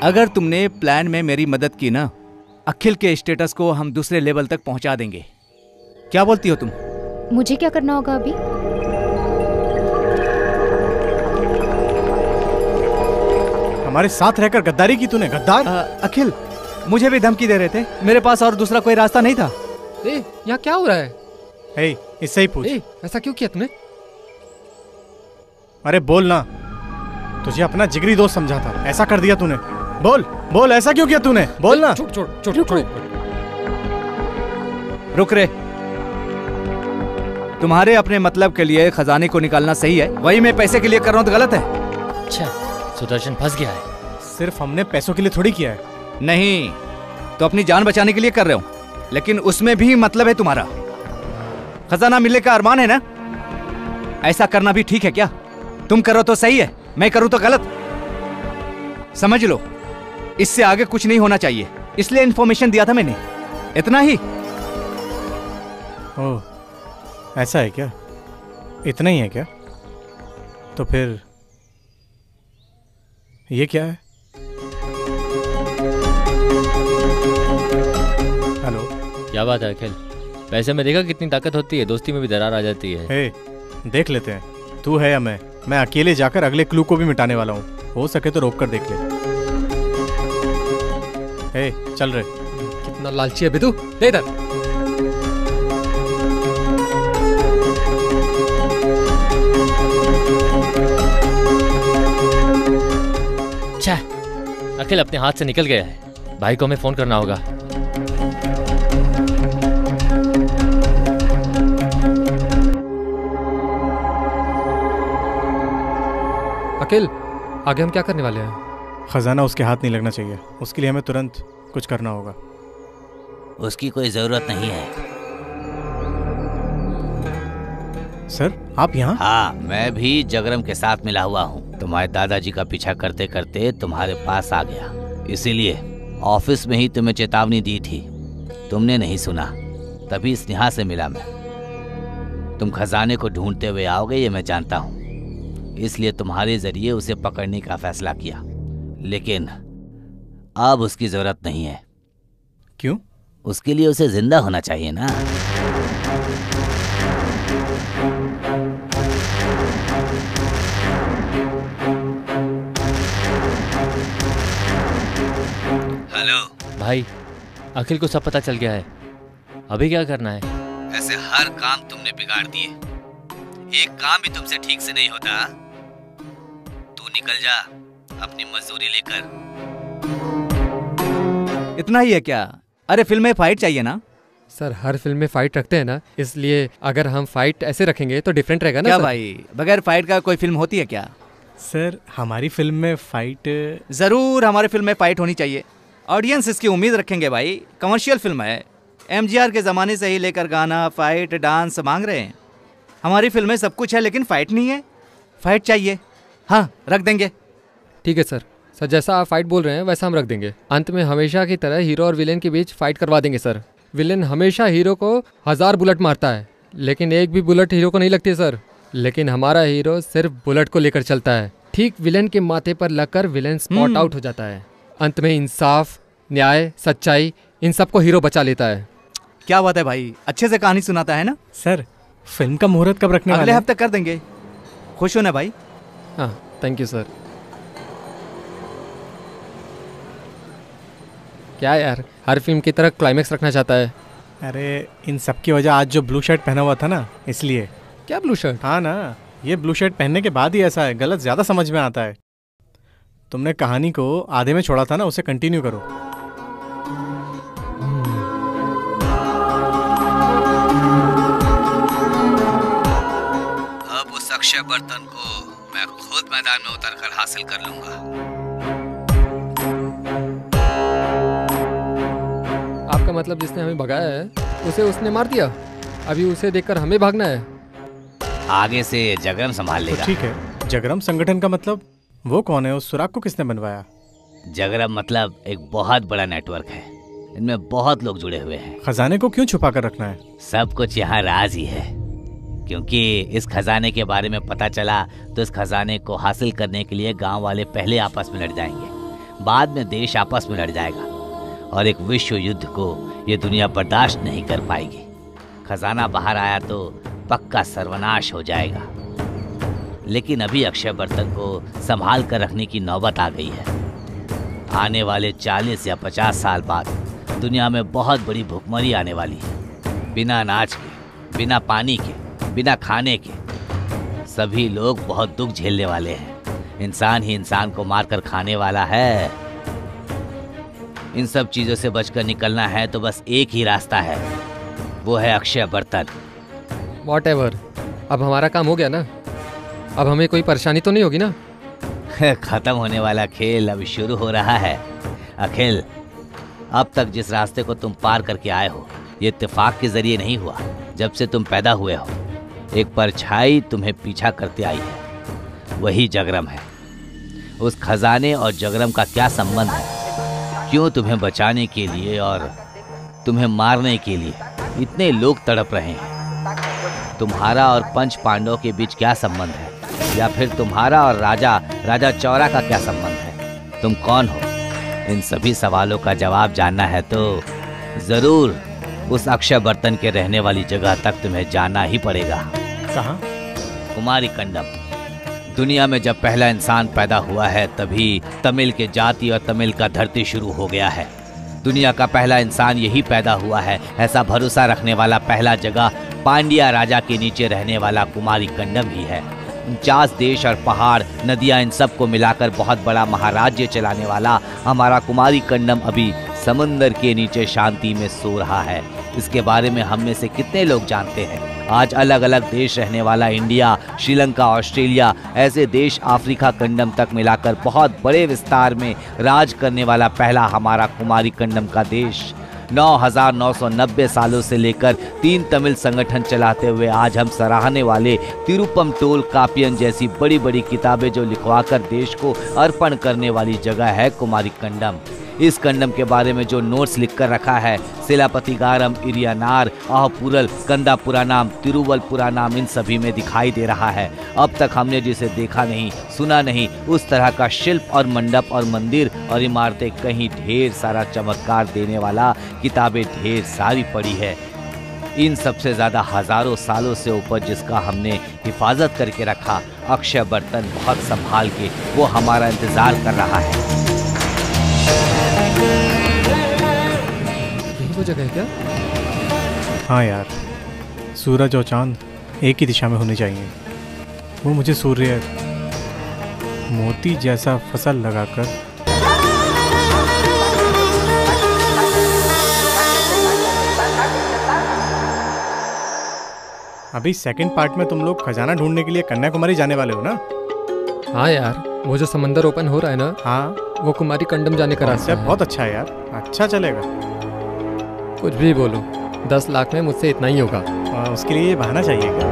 अगर तुमने प्लान में मेरी मदद की ना, अखिल के स्टेटस को हम दूसरे लेवल तक पहुंचा देंगे। क्या बोलती हो तुम? मुझे क्या करना होगा अभी? हमारे साथ रहकर गद्दारी की तूने। गद्दार? अखिल, मुझे भी धमकी दे रहे थे। मेरे पास और दूसरा कोई रास्ता नहीं था। यहाँ क्या हो रहा है? इससे ही पूछ। ऐसा क्यों किया तुमने? अरे बोल ना, तुझे अपना जिगरी दोस्त समझा था, ऐसा कर दिया तूने। बोल बोल, ऐसा क्यों किया तूने? बोल ना। रुक रे। तुम्हारे अपने मतलब के लिए खजाने को निकालना सही है, वही मैं पैसे के लिए कर रहा हूँ तो गलत है। अच्छा, सुदर्शन फंस गया है। सिर्फ हमने पैसों के लिए थोड़ी किया है। नहीं तो अपनी जान बचाने के लिए कर रहे हो, लेकिन उसमें भी मतलब है तुम्हारा। खजाना मिलने का अरमान है ना, ऐसा करना भी ठीक है क्या? तुम करो तो सही है, मैं करूं तो गलत। समझ लो, इससे आगे कुछ नहीं होना चाहिए, इसलिए इंफॉर्मेशन दिया था मैंने, इतना ही। ओह, ऐसा है क्या? इतना ही है क्या? तो फिर ये क्या है? हेलो, क्या बात है अखिल? वैसे में देखा कितनी ताकत होती है, दोस्ती में भी दरार आ जाती है। हे, देख लेते हैं, तू है या मैं अकेले जाकर अगले क्लू को भी मिटाने वाला हूँ। हो सके तो रोक कर देख ले। हे, चल रहे। कितना लालची है बिदू, दे इधर। अच्छा, अखिल अपने हाथ से निकल गया है, भाई को हमें फोन करना होगा। अखिल, आगे हम क्या करने वाले हैं? खजाना उसके हाथ नहीं लगना चाहिए, उसके लिए हमें तुरंत कुछ करना होगा। उसकी कोई जरूरत नहीं है। सर, आप यहाँ? हाँ, मैं भी जगरम के साथ मिला हुआ हूँ। तुम्हारे दादाजी का पीछा करते करते तुम्हारे पास आ गया, इसीलिए ऑफिस में ही तुम्हें चेतावनी दी थी, तुमने नहीं सुना, तभी स्नेहा से मिला मैं। तुम खजाने को ढूंढते हुए आओगे ये मैं जानता हूँ, इसलिए तुम्हारे जरिए उसे पकड़ने का फैसला किया, लेकिन अब उसकी जरूरत नहीं है। क्यों? उसके लिए उसे जिंदा होना चाहिए ना। हेलो भाई, अखिल को सब पता चल गया है, अभी क्या करना है? ऐसे हर काम तुमने बिगाड़ दिए, एक काम भी तुमसे ठीक से नहीं होता। तू निकल जा अपनी मजदूरी लेकर। इतना ही है क्या? अरे फिल्म में फाइट चाहिए ना। सर, हर फिल्म में फाइट रखते हैं ना, इसलिए अगर हम फाइट ऐसे रखेंगे तो डिफरेंट रहेगा ना। क्या सर? भाई, बगैर फाइट का कोई फिल्म होती है क्या? सर, हमारी फिल्म में फाइट जरूर, हमारी फिल्म में फाइट होनी चाहिए, ऑडियंस इसकी उम्मीद रखेंगे भाई। कमर्शियल फिल्म है, एमजीआर के जमाने से ही लेकर गाना, फाइट, डांस मांग रहे हैं। हमारी फिल्म में सब कुछ है, लेकिन फाइट नहीं है। फाइट चाहिए। हाँ, रख देंगे। ठीक है सर, जैसा आप फाइट बोल रहे हैं वैसा हम रख देंगे। अंत में हमेशा की तरह हीरो और विलेन के बीच फाइट करवा देंगे सर। विलेन हमेशा हीरो को 1000 बुलेट मारता है, लेकिन एक भी बुलेट हीरो को नहीं लगती सर। लेकिन हमारा हीरो सिर्फ बुलेट को लेकर चलता है, ठीक विलेन के माथे पर लगकर विलेन स्पॉट आउट हो जाता है। अंत में इंसाफ, न्याय, सच्चाई, इन सबको हीरो बचा लेता है। क्या बात है भाई, अच्छे से कहानी सुनाता है ना। सर, फिल्म का मुहूर्त कब रखने वाले अगले हैं? हफ्ते कर देंगे। खुश हो ना भाई? हाँ, थैंक यू सर। क्या यार, हर फिल्म की तरह क्लाइमेक्स रखना चाहता है। अरे, इन सब की वजह आज जो ब्लू शर्ट पहना हुआ था ना, इसलिए। क्या ब्लू शर्ट? हाँ ना, ये ब्लू शर्ट पहनने के बाद ही ऐसा है, गलत ज्यादा समझ में आता है। तुमने कहानी को आधे में छोड़ा था ना, उसे कंटिन्यू करो। अब उस अक्षय बर्तन को मैं खुद मैदान में उतरकर हासिल कर लूंगा। आपका मतलब जिसने हमें भगाया है उसे उसने मार दिया, अभी उसे देखकर हमें भागना है। आगे से जगरम संभाल लेगा। तो ठीक है, जगरम संगठन का मतलब वो कौन है? उस सुराग को किसने बनवाया? जगरम मतलब एक बहुत बड़ा नेटवर्क है, इनमें बहुत लोग जुड़े हुए हैं। खजाने को क्यों छुपा कर रखना है? सब कुछ यहाँ राज ही है, क्योंकि इस खजाने के बारे में पता चला तो इस खजाने को हासिल करने के लिए गांव वाले पहले आपस में लड़ जाएंगे, बाद में देश आपस में लड़ जाएगा, और एक विश्व युद्ध को ये दुनिया बर्दाश्त नहीं कर पाएगी। खजाना बाहर आया तो पक्का सर्वनाश हो जाएगा। लेकिन अभी अक्षय बर्तन को संभाल कर रखने की नौबत आ गई है। आने वाले 40 या 50 साल बाद दुनिया में बहुत बड़ी भुखमरी आने वाली है। बिना अनाज के, बिना पानी के, बिना खाने के सभी लोग बहुत दुख झेलने वाले हैं। इंसान ही इंसान को मारकर खाने वाला है। इन सब चीजों से बचकर निकलना है तो बस एक ही रास्ता है, वो है अक्षय बर्तन। Whatever. अब हमारा काम हो गया ना, अब हमें कोई परेशानी तो नहीं होगी ना? खत्म होने वाला खेल अब शुरू हो रहा है। अखिल, अब तक जिस रास्ते को तुम पार करके आए हो, ये इत्तेफाक के जरिए नहीं हुआ। जब से तुम पैदा हुए हो, एक परछाई तुम्हें पीछा करते आई है, वही जगरम है। उस खजाने और जगरम का क्या संबंध है? क्यों तुम्हें बचाने के लिए और तुम्हें मारने के लिए इतने लोग तड़प रहे हैं? तुम्हारा और पंच पांडवों के बीच क्या संबंध है? या फिर तुम्हारा और राजा चौरा का क्या संबंध है? तुम कौन हो? इन सभी सवालों का जवाब जानना है तो जरूर उस अक्षय बर्तन के रहने वाली जगह तक तुम्हें जाना ही पड़ेगा। कहाँ? कुमारी कंडम। दुनिया में जब पहला इंसान पैदा हुआ है, तभी तमिल के जाति और तमिल का धरती शुरू हो गया है। दुनिया का पहला इंसान यही पैदा हुआ है, ऐसा भरोसा रखने वाला पहला जगह पांड्या राजा के नीचे रहने वाला कुमारी कंडम ही है। 49 देश और पहाड़, नदियां, इन सब को मिलाकर बहुत बड़ा महाराज्य चलाने वाला हमारा कुमारी कंडम अभी समुंदर के नीचे शांति में सो रहा है। इसके बारे में हम में से कितने लोग जानते हैं? आज अलग अलग देश रहने वाला इंडिया, श्रीलंका, ऑस्ट्रेलिया, ऐसे देश अफ्रीका कंडम तक मिलाकर बहुत बड़े विस्तार में राज करने वाला पहला हमारा कुमारी कंडम का देश 9,990 सालों से लेकर 3 तमिल संगठन चलाते हुए आज हम सराहने वाले तिरुपम टोल कापियन जैसी बड़ी बड़ी किताबें जो लिखवाकर देश को अर्पण करने वाली जगह है कुमारी कंडम। इस कंडम के बारे में जो नोट्स लिखकर रखा है, सिलापतिगारम, इरियानार, आहपुरल, कंदा पुरानाम, तिरुवल पुरानाम, इन सभी में दिखाई दे रहा है। अब तक हमने जिसे देखा नहीं, सुना नहीं, उस तरह का शिल्प और मंडप और मंदिर और इमारतें कहीं ढेर सारा चमत्कार देने वाला किताबें ढेर सारी पड़ी है। इन सबसे ज्यादा हजारों सालों से ऊपर जिसका हमने हिफाजत करके रखा, अक्षय बर्तन बहुत संभाल के वो हमारा इंतजार कर रहा है। यही वो जगह है क्या? हाँ यार, सूरज और चांद एक ही दिशा में होने चाहिए। वो मुझे सूर्य मोती जैसा फसल लगाकर अभी सेकंड पार्ट में तुम लोग खजाना ढूंढने के लिए कन्याकुमारी जाने वाले हो ना? हाँ यार, वो जो समंदर ओपन हो रहा है ना, हाँ, वो कुमारी कंडम जाने का रास्ता है। बहुत अच्छा है यार, अच्छा चलेगा। कुछ भी बोलो, 10 लाख में मुझसे इतना ही होगा। उसके लिए बहाना चाहिए क्या?